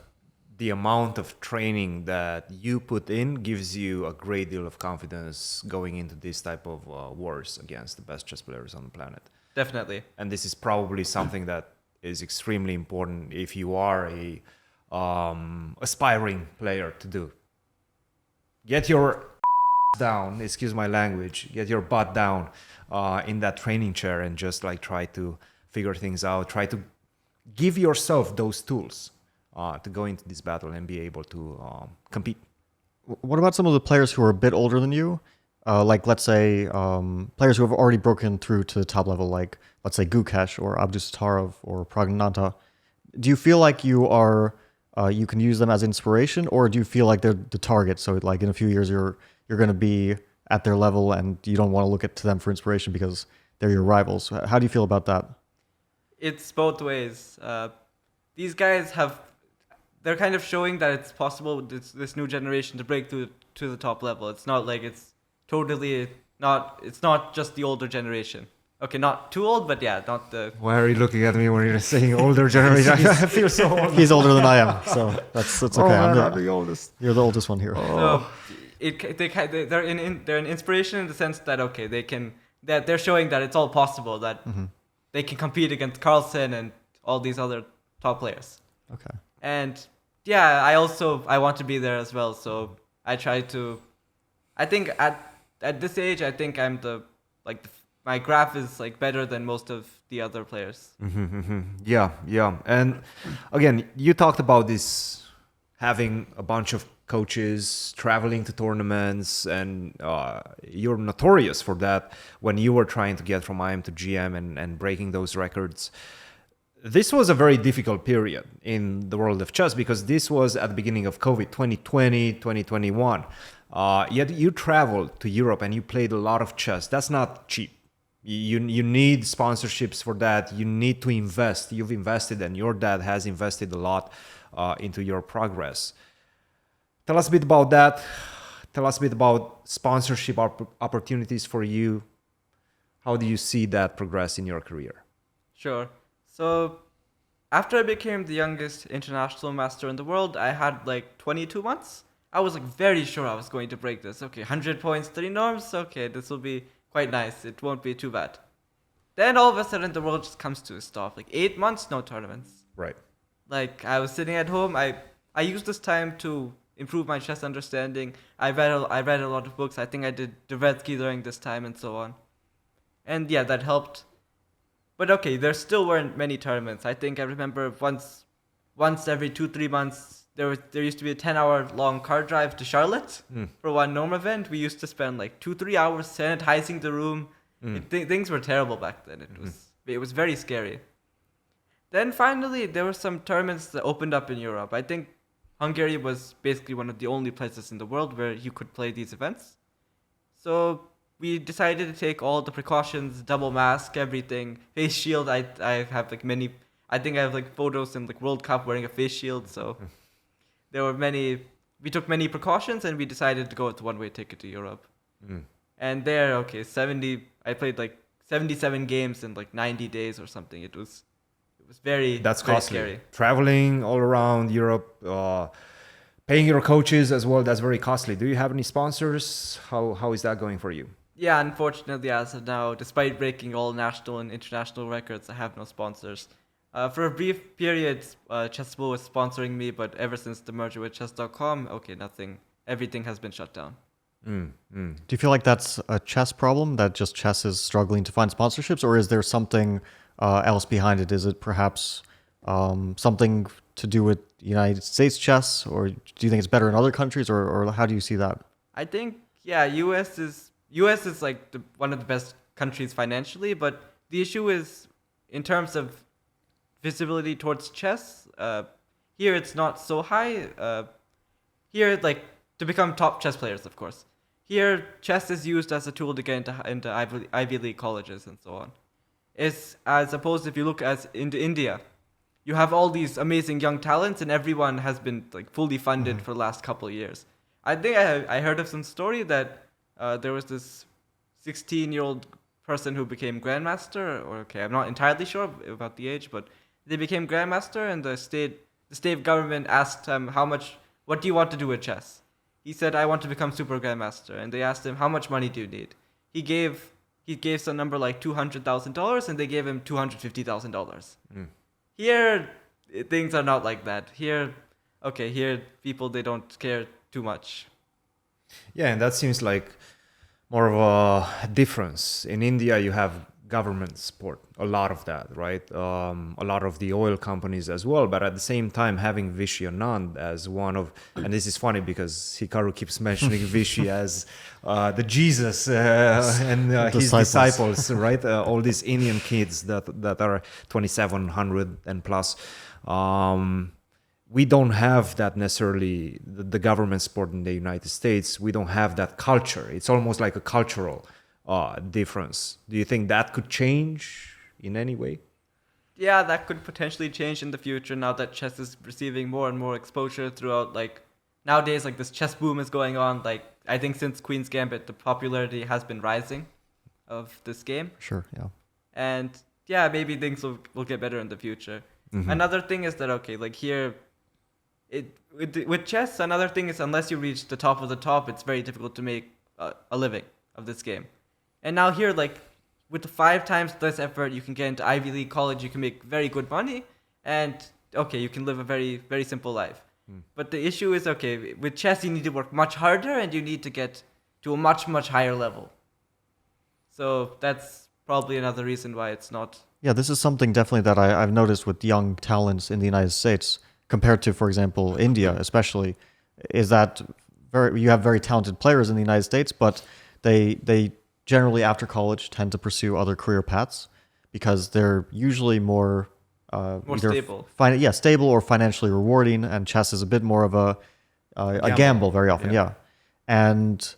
S2: the amount of training that you put in gives you a great deal of confidence going into this type of wars against the best chess players on the planet.
S1: Definitely.
S2: And this is probably something that is extremely important if you are a aspiring player to do. Get your down, excuse my language, get your butt down in that training chair and just like try to figure things out, try to give yourself those tools to go into this battle and be able to compete.
S3: What about some of the players who are a bit older than you? Like, let's say, players who have already broken through to the top level, like, let's say, Gukesh or Abdusattorov or Pragnanta. Do you feel like you are, you can use them as inspiration, or do you feel like they're the target? So, like, in a few years, you're going to be at their level and you don't want to look to them for inspiration because they're your rivals. How do you feel about that?
S1: It's both ways. These guys they're kind of showing that it's possible with this new generation to break through to the top level. It's not like it's not just the older generation. Okay, not too old, but yeah, not the...
S2: Why are you looking at me when you're saying older generation? I feel so old.
S3: He's older than I am, so that's okay.
S2: I'm the oldest.
S3: You're the oldest one here.
S1: So they're an inspiration in the sense that, okay, they can that they're showing that it's all possible, that they can compete against Carlsen and all these other top players.
S3: Okay.
S1: And yeah, I want to be there as well. So I try to. I think at this age, I think I'm my graph is like better than most of the other players.
S2: Yeah, yeah. And again, you talked about this having a bunch of coaches traveling to tournaments, and you're notorious for that when you were trying to get from IM to GM and breaking those records. This was a very difficult period in the world of chess because this was at the beginning of COVID, 2020, 2021. Yet you traveled to Europe and you played a lot of chess. That's not cheap. You need sponsorships for that. You need to invest. You've invested, and your dad has invested a lot into your progress. Tell us a bit about that. Tell us a bit about sponsorship opportunities for you. How do you see that progress in your career?
S1: Sure. So after I became the youngest international master in the world, I had like 22 months. I was like very sure I was going to break this. Okay, 100 points, 3 norms. Okay, this will be quite nice. It won't be too bad. Then all of a sudden the world just comes to a stop. Like 8 months, no tournaments.
S2: Right.
S1: Like I was sitting at home. I used this time to improve my chess understanding. I read a lot of books. I think I did Dvoretsky during this time and so on. And yeah, that helped. But okay, there still weren't many tournaments. I think I remember once every 2-3 months there used to be a 10-hour long car drive to Charlotte for one norm event. We used to spend like 2-3 hours sanitizing the room. Things were terrible back then. It was very scary. Then finally there were some tournaments that opened up in Europe. I think Hungary was basically one of the only places in the world where you could play these events. So we decided to take all the precautions, double mask, everything, face shield. I have like many. I think I have like photos in like World Cup wearing a face shield. So there were many. We took many precautions, and we decided to go with the one-way ticket to Europe. And there, okay, 70. I played like 77 games in like 90 days or something. It was very.
S2: That's
S1: very
S2: costly.
S1: Scary.
S2: Traveling all around Europe. Paying your coaches as well, that's very costly. Do you have any sponsors? How is that going for you?
S1: Yeah, unfortunately, as of now, despite breaking all national and international records, I have no sponsors. For a brief period, Chessable was sponsoring me, but ever since the merger with Chess.com, okay, nothing. Everything has been shut down.
S3: Do you feel like that's a chess problem, that just chess is struggling to find sponsorships, or is there something else behind it? Is it perhaps something to do with United States chess, or do you think it's better in other countries, or how do you see that?
S1: I think, yeah, US is like one of the best countries financially, but the issue is in terms of visibility towards chess. Here it's not so high. Here, like, to become top chess players, of course. Here, chess is used as a tool to get into Ivy League colleges and so on. It's as opposed if you look into India, you have all these amazing young talents, and everyone has been like fully funded for the last couple of years. I think I heard of some story that there was this 16-year-old person who became Grandmaster, or okay, I'm not entirely sure about the age, but they became Grandmaster, and the state government asked him what do you want to do with chess? He said, I want to become Super Grandmaster, and they asked him, how much money do you need? He gave some number like $200,000, and they gave him $250,000. Here, things are not like that. Here people, they don't care too much.
S2: Yeah, and that seems like more of a difference. In India, you have government support, a lot of that, right? A lot of the oil companies as well, but at the same time having Vishy Anand as one of, and this is funny because Hikaru keeps mentioning Vishy as the Jesus and his disciples, right? All these Indian kids that are 2700 and plus. We don't have that necessarily, the government support in the United States. We don't have that culture. It's almost like a cultural difference. Do you think that could change in any way?
S1: Yeah, that could potentially change in the future now that chess is receiving more and more exposure throughout, like, nowadays, like, this chess boom is going on. Like, I think since Queen's Gambit, the popularity has been rising of this game.
S3: Sure, yeah.
S1: And yeah, maybe things will get better in the future. Another thing is that, okay, like here, with chess, another thing is unless you reach the top of the top, it's very difficult to make a living of this game. And now here, like, with the 5 times less effort, you can get into Ivy League college. You can make very good money, and okay, you can live a very, very simple life. But the issue is, okay, with chess, you need to work much harder, and you need to get to a much, much higher level. So that's probably another reason why it's not.
S3: Yeah, this is something definitely that I've noticed with young talents in the United States compared to, for example, India, especially, is that you have very talented players in the United States, but they generally after college tend to pursue other career paths because they're usually more either
S1: stable.
S3: Stable or financially rewarding, and chess is a bit more of a gamble very often. Yeah, and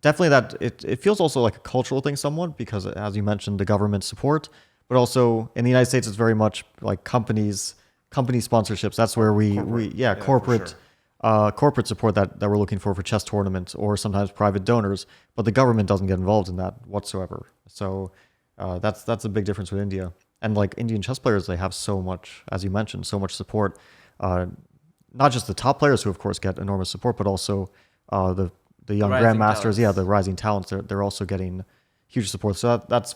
S3: definitely that it feels also like a cultural thing somewhat because, as you mentioned, the government support, but also in the United States, it's very much like company sponsorships. That's where corporate corporate support that we're looking for chess tournaments, or sometimes private donors, but the government doesn't get involved in that whatsoever. So that's a big difference with India. And like Indian chess players, they have so much, as you mentioned, so much support. Not just the top players who, of course, get enormous support, but also the young grandmasters, the rising talents. They're also getting huge support. So that's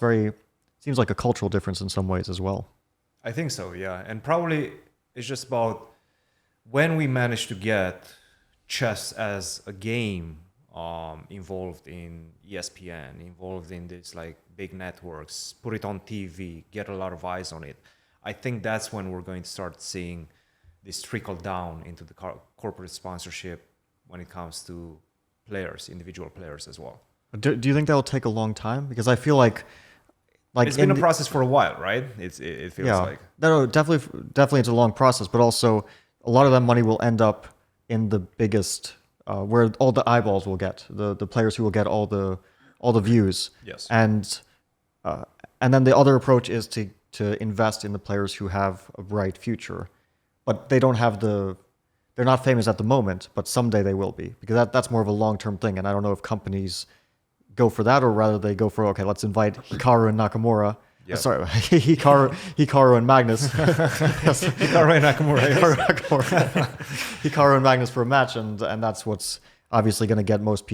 S3: seems like a cultural difference in some ways as well.
S2: I think so, yeah. And probably it's just about when we manage to get chess as a game involved in ESPN, involved in these like big networks, put it on TV, get a lot of eyes on it. I think that's when we're going to start seeing this trickle down into the corporate sponsorship when it comes to players, individual players as well.
S3: Do you think that'll take a long time? Because I feel like
S2: it's been a process for a while, right? It feels like.
S3: No, definitely it's a long process, but also a lot of that money will end up in the biggest, where all the eyeballs will get, the players who will get all the views.
S2: Yes.
S3: And then the other approach is to invest in the players who have a bright future, but they don't have they're not famous at the moment, but someday they will be, because that's more of a long-term thing. And I don't know if companies go for that, or rather they go for, okay, let's invite Hikaru and Nakamura.
S2: Yeah.
S3: Sorry, Hikaru and Magnus.
S2: Yes. Hikaru and Nakamura.
S3: Hikaru and Magnus for a match, and that's what's obviously going to get most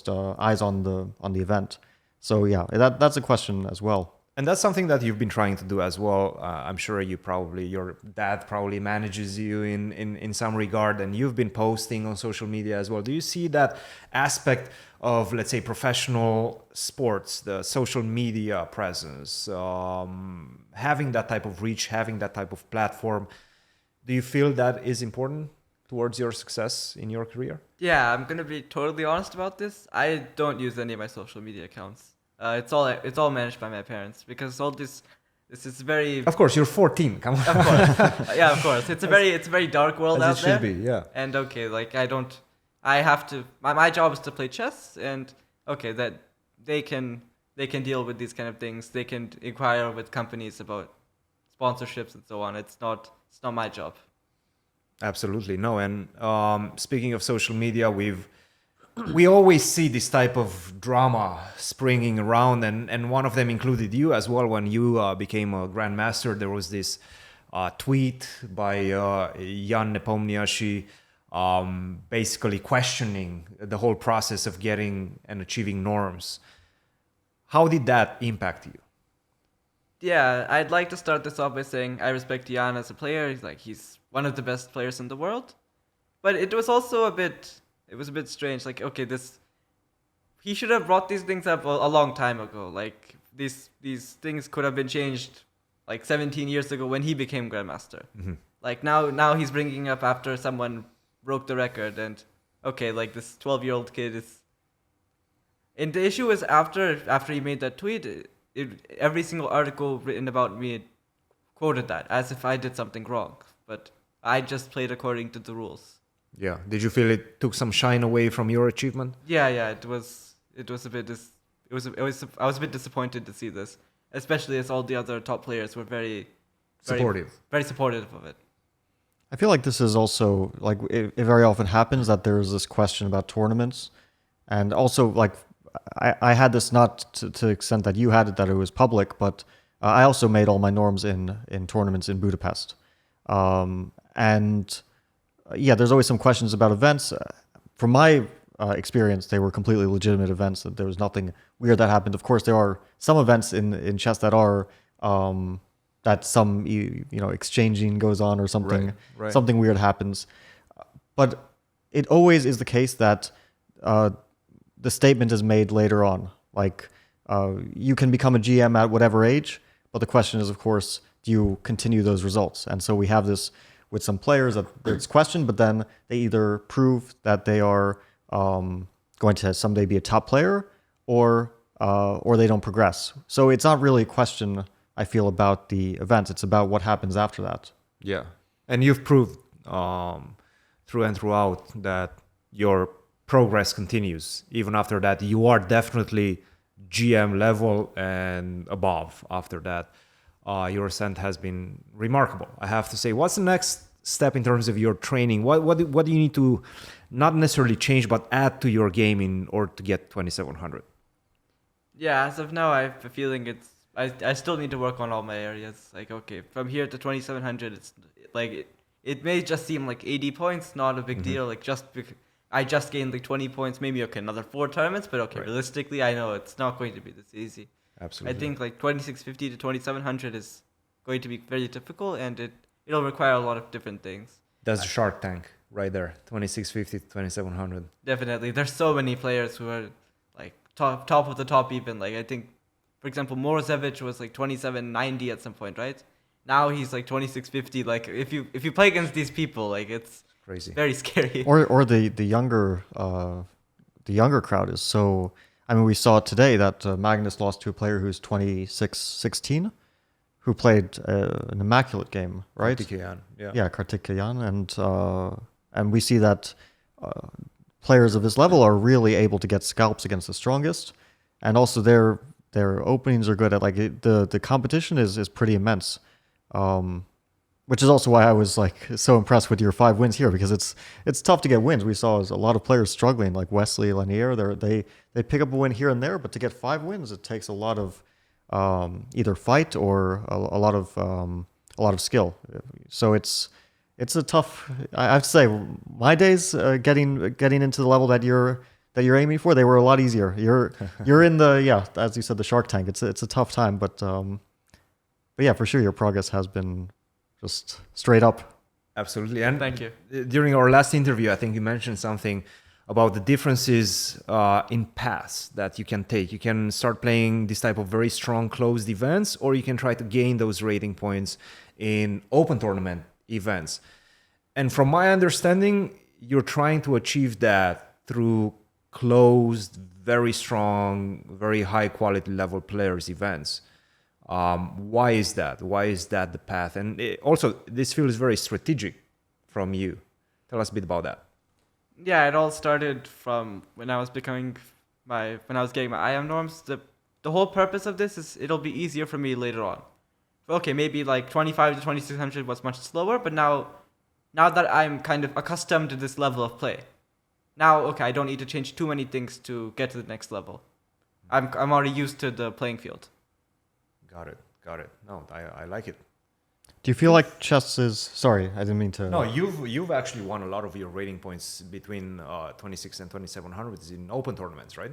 S3: eyes on the event. So yeah, that's a question as well.
S2: And that's something that you've been trying to do as well. I'm sure your dad probably manages you in some regard, and you've been posting on social media as well. Do you see that aspect of, let's say, professional sports, the social media presence, having that type of reach, having that type of platform? Do you feel that is important towards your success in your career?
S1: Yeah, I'm gonna be totally honest about this. I don't use any of my social media accounts. It's all managed by my parents, because all this is very.
S2: Of course, you're 14. Come on.
S1: Of course, yeah, of course. It's a very dark world out there.
S2: As it should be, yeah.
S1: And okay, like I have to. My job is to play chess, and okay, that they can deal with these kind of things. They can inquire with companies about sponsorships and so on. It's not my job.
S2: Absolutely no. And speaking of social media, we always see this type of drama springing around, and one of them included you as well. When you became a Grandmaster, there was this tweet by Jan Nepomniachtchi basically questioning the whole process of getting and achieving norms. How did that impact you?
S1: Yeah, I'd like to start this off by saying I respect Jan as a player. He's one of the best players in the world. But it was also a bit strange. Like, okay, he should have brought these things up a long time ago. Like, these things could have been changed like 17 years ago when he became Grandmaster. Mm-hmm. Like now he's bringing up after someone broke the record, and okay, like this 12-year-old kid is. And the issue is after he made that tweet, every single article written about me quoted that as if I did something wrong, but I just played according to the rules.
S2: Yeah. Did you feel it took some shine away from your achievement?
S1: Yeah. It was a bit. I was a bit disappointed to see this, especially as all the other top players were very supportive of it.
S3: I feel like this is also like it very often happens that there's this question about tournaments, and also like I had this not to the extent that you had it, that it was public, but I also made all my norms in tournaments in Budapest, and yeah, there's always some questions about events. From my experience, they were completely legitimate events. That there was nothing weird that happened. Of course, there are some events in chess that are that some exchanging goes on or something
S2: Right.
S3: something weird happens. But it always is the case that the statement is made later on. Like you can become a GM at whatever age, but the question is, of course, do you continue those results? And so we have this with some players that it's questioned, but then they either prove that they are going to someday be a top player, or they don't progress. So it's not really a question, I feel, about the events. It's about what happens after that.
S2: Yeah, and you've proved through and throughout that your progress continues. Even after that, you are definitely GM level and above after that. Your ascent has been remarkable, I have to say. What's the next step in terms of your training? What do you need to not necessarily change, but add to your game in order to get 2700?
S1: Yeah, as of now, I have a feeling I still need to work on all my areas. Like, okay, from here to 2700, it's like it may just seem like 80 points, not a big deal. Like I just gained like 20 points, maybe okay, another 4 tournaments, but okay, realistically, I know it's not going to be this easy.
S2: Absolutely.
S1: I think like 2650 to 2700 is going to be very difficult, and it'll require a lot of different things.
S2: That's the Shark Tank right there, 2650 to 2700.
S1: Definitely, there's so many players who are like top of the top. Even like I think, for example, Morozevich was like 2790 at some point, right? Now he's like 2650. Like if you play against these people, like it's
S2: Crazy,
S1: very scary.
S3: Or the younger crowd is so. I mean, we saw today that Magnus lost to a player who's 26-16, who played an immaculate game, right?
S2: Kartikeyan, yeah.
S3: Yeah, Kartikeyan, and we see that players of this level are really able to get scalps against the strongest, and also their openings are good at the competition is pretty immense, which is also why I was like so impressed with your 5 wins here, because it's tough to get wins. We saw a lot of players struggling, like Wesley Lanier. They pick up a win here and there, but to get 5 wins, it takes a lot of either fight or a lot of skill. So it's a tough. I have to say, my days getting into the level that you're aiming for, they were a lot easier. You're in the as you said, the Shark Tank. It's a tough time, but yeah, for sure your progress has been just straight up.
S2: Absolutely. And
S1: Thank you.
S2: During our last interview, I think you mentioned something about the differences in paths that you can take. You can start playing this type of very strong closed events, or you can try to gain those rating points in open tournament events. And from my understanding, you're trying to achieve that through closed, very strong, very high quality level players events. Why is that? Why is that the path? And also, this feels very strategic from you. Tell us a bit about that.
S1: Yeah, it all started from when I was getting my IM norms. The whole purpose of this is it'll be easier for me later on. Okay, maybe like 25 to 2600 was much slower, but now that I'm kind of accustomed to this level of play, now okay, I don't need to change too many things to get to the next level. I'm already used to the playing field.
S2: Got it. No, I like it.
S3: Do you feel like chess is? Sorry, I didn't mean to.
S2: No, you've actually won a lot of your rating points between 26 and 2700 in open tournaments, right?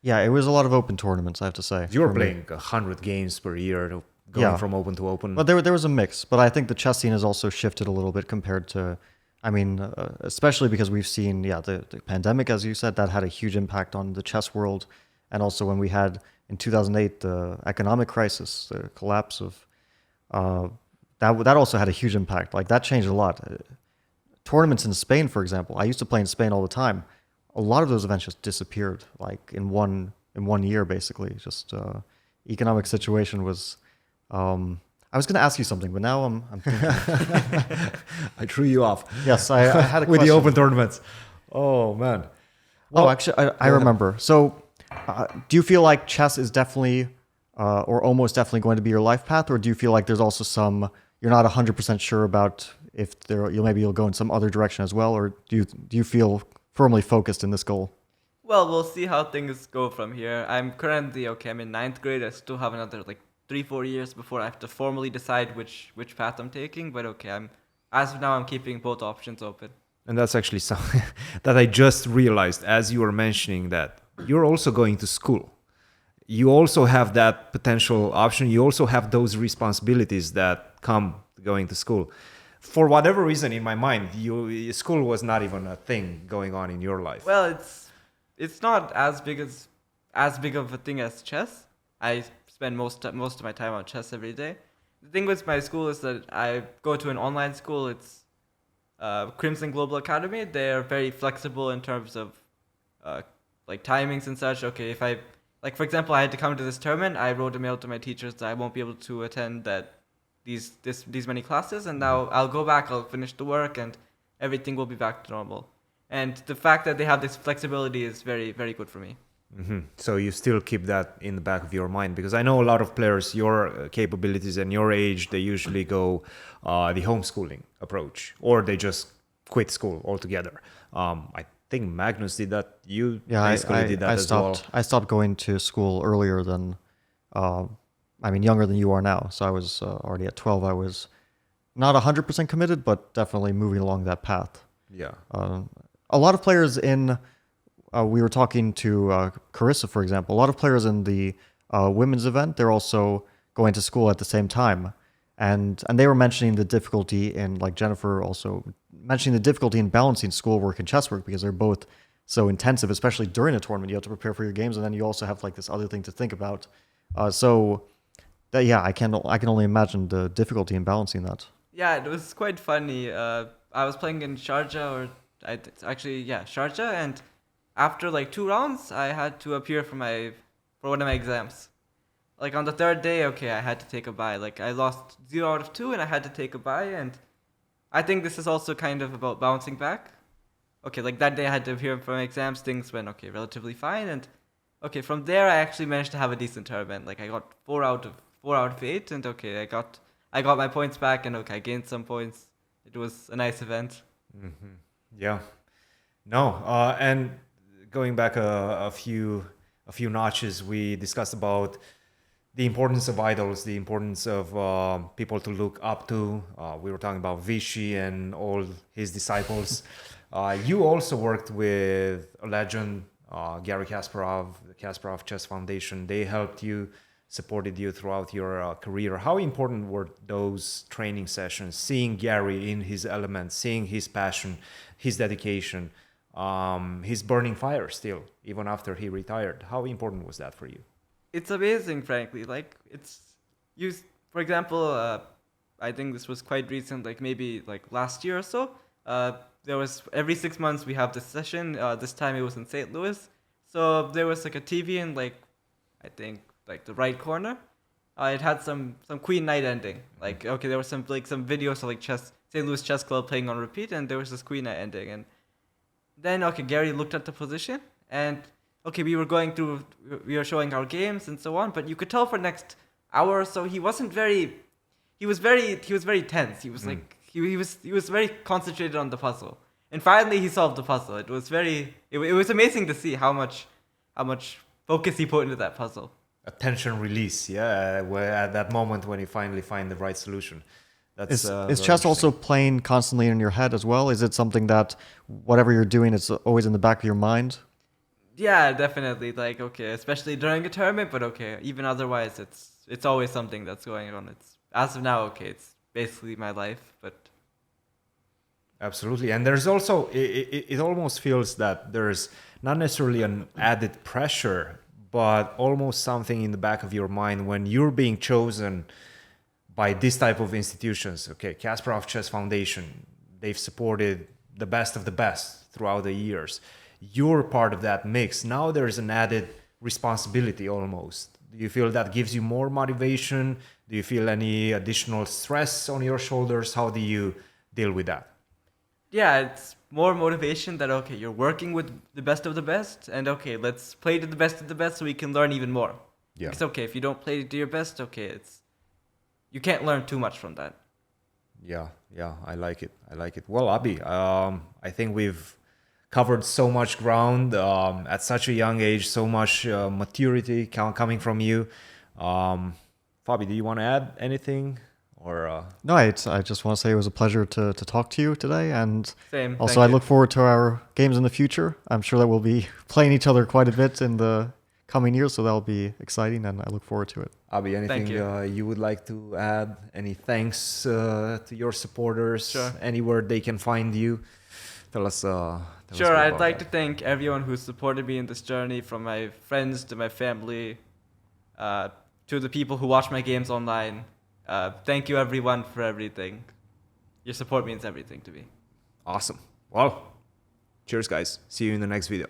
S3: Yeah, it was a lot of open tournaments, I have to say.
S2: You were playing 100 games per year, going from open to open.
S3: But there was a mix. But I think the chess scene has also shifted a little bit compared to, I mean, especially because we've seen, the pandemic, as you said, that had a huge impact on the chess world. And also when we had, in 2008, the economic crisis, the collapse of, that also had a huge impact. Like, that changed a lot. Tournaments in Spain, for example, I used to play in Spain all the time. A lot of those events just disappeared, like in one year, basically. Just economic situation was. I was going to ask you something, but now I'm thinking.
S2: I threw you off.
S3: Yes, I had a question.
S2: With the open tournaments. Oh man.
S3: Well, actually, I remember. So, do you feel like chess is definitely, or almost definitely, going to be your life path, or do you feel like there's also some you're not 100% sure about if you'll go in some other direction as well, or do you feel firmly focused in this goal?
S1: Well, we'll see how things go from here. I'm currently I'm in 9th grade. I still have another like 3-4 years before I have to formally decide which path I'm taking. But okay, as of now, I'm keeping both options open.
S2: And that's actually something that I just realized as you were mentioning that you're also going to school. You also have that potential option. You also have those responsibilities that come going to school. For whatever reason, in my mind, school was not even a thing going on in your life.
S1: Well, it's not as big of a thing as chess. I spend most of my time on chess every day. The thing with my school is that I go to an online school. It's Crimson Global Academy. They're very flexible in terms of like timings and such. Okay, if I like for example, I had to come to this tournament. I wrote a mail to my teachers that I won't be able to attend these many classes, and now I'll go back. I'll finish the work, and everything will be back to normal. And the fact that they have this flexibility is very, very good for me.
S2: So you still keep that in the back of your mind, because I know a lot of players, your capabilities and your age, they usually go the homeschooling approach, or they just quit school altogether. I think Magnus did that. You basically did that as well.
S3: I stopped going to school earlier than, younger than you are now. So I was already at 12. I was not 100% committed, but definitely moving along that path.
S2: Yeah.
S3: A lot of players in, we were talking to Carissa, for example, a lot of players in the women's event, they're also going to school at the same time. And they were mentioning the difficulty in, like Jennifer also mentioning the difficulty in balancing schoolwork and chess work, because they're both so intensive, especially during a tournament. You have to prepare for your games, and then you also have like this other thing to think about. I can only imagine the difficulty in balancing that.
S1: Yeah, it was quite funny. I was playing in Sharjah, Sharjah, and after like 2 rounds, I had to appear for one of my exams. Like on the 3rd day, okay, I had to take a bye. Like I lost 0 out of 2, and I had to take a bye. And I think this is also kind of about bouncing back. Okay, like that day I had to appear for my exams. Things went relatively fine, and okay, from there I actually managed to have a decent tournament. Like I got 4 out of 8, and okay, I got my points back, and okay, I gained some points. It was a nice event.
S2: Yeah. No, and going back a few notches, we discussed about the importance of idols, the importance of people to look up to. We were talking about Vichy and all his disciples. You also worked with a legend, Gary Kasparov, the Kasparov Chess Foundation. They helped you, supported you throughout your career. How important were those training sessions, seeing Gary in his element, seeing his passion, his dedication, his burning fire still, even after he retired? How important was that for you?
S1: It's amazing, frankly. Like for example, I think this was quite recent, like maybe like last year or so. There was every 6 months we have this session. This time it was in St. Louis. So there was like a TV in like, I think like the right corner. It had some Queen Knight ending. Like okay, there was some videos of like St. Louis Chess Club playing on repeat, and there was this Queen Knight ending. And then okay, Gary looked at the position, and okay, we were showing our games and so on, but you could tell for the next hour or so he was very tense. He was like he was very concentrated on the puzzle. And finally he solved the puzzle. It was amazing to see how much focus he put into that puzzle.
S2: A tension release, yeah, where at that moment when you finally find the right solution.
S3: Is chess also playing constantly in your head as well? Is it something that whatever you're doing, it's always in the back of your mind?
S1: Yeah, definitely. Like okay, especially during a tournament, but okay, even otherwise, it's always something that's going on. It's as of now, okay, it's basically my life, but
S2: absolutely. And there's also it almost feels that there's not necessarily an added pressure, but almost something in the back of your mind when you're being chosen by this type of institutions. Okay, Kasparov Chess Foundation, they've supported the best of the best throughout the years. You're part of that mix. Now there's an added responsibility almost. Do you feel that gives you more motivation? Do you feel any additional stress on your shoulders? How do you deal with that?
S1: Yeah, it's more motivation that okay, you're working with the best of the best, and okay, let's play to the best of the best so we can learn even more.
S2: Yeah.
S1: It's okay if you don't play to your best, okay, you can't learn too much from that.
S2: Yeah, I like it. Well, Abhi, I think we've covered so much ground at such a young age, so much maturity coming from you. Fabi, do you want to add anything? Or
S3: No, I just want to say it was a pleasure to talk to you today, and
S1: Same.
S3: also
S1: thank
S3: I
S1: you.
S3: look forward to our games in the future. I'm sure that we'll be playing each other quite a bit in the coming years, so that'll be exciting, and I look forward to it.
S2: Abhi, anything
S1: you.
S2: you would like to add? Any thanks to your supporters?
S1: Sure.
S2: Anywhere they can find you? Tell us. Tell us
S1: Sure,
S2: more
S1: I'd
S2: about
S1: like
S2: that.
S1: to thank everyone who supported me in this journey, from my friends to my family, to the people who watch my games online. Thank you, everyone, for everything. Your support means everything to me.
S2: Awesome. Well, cheers, guys. See you in the next video.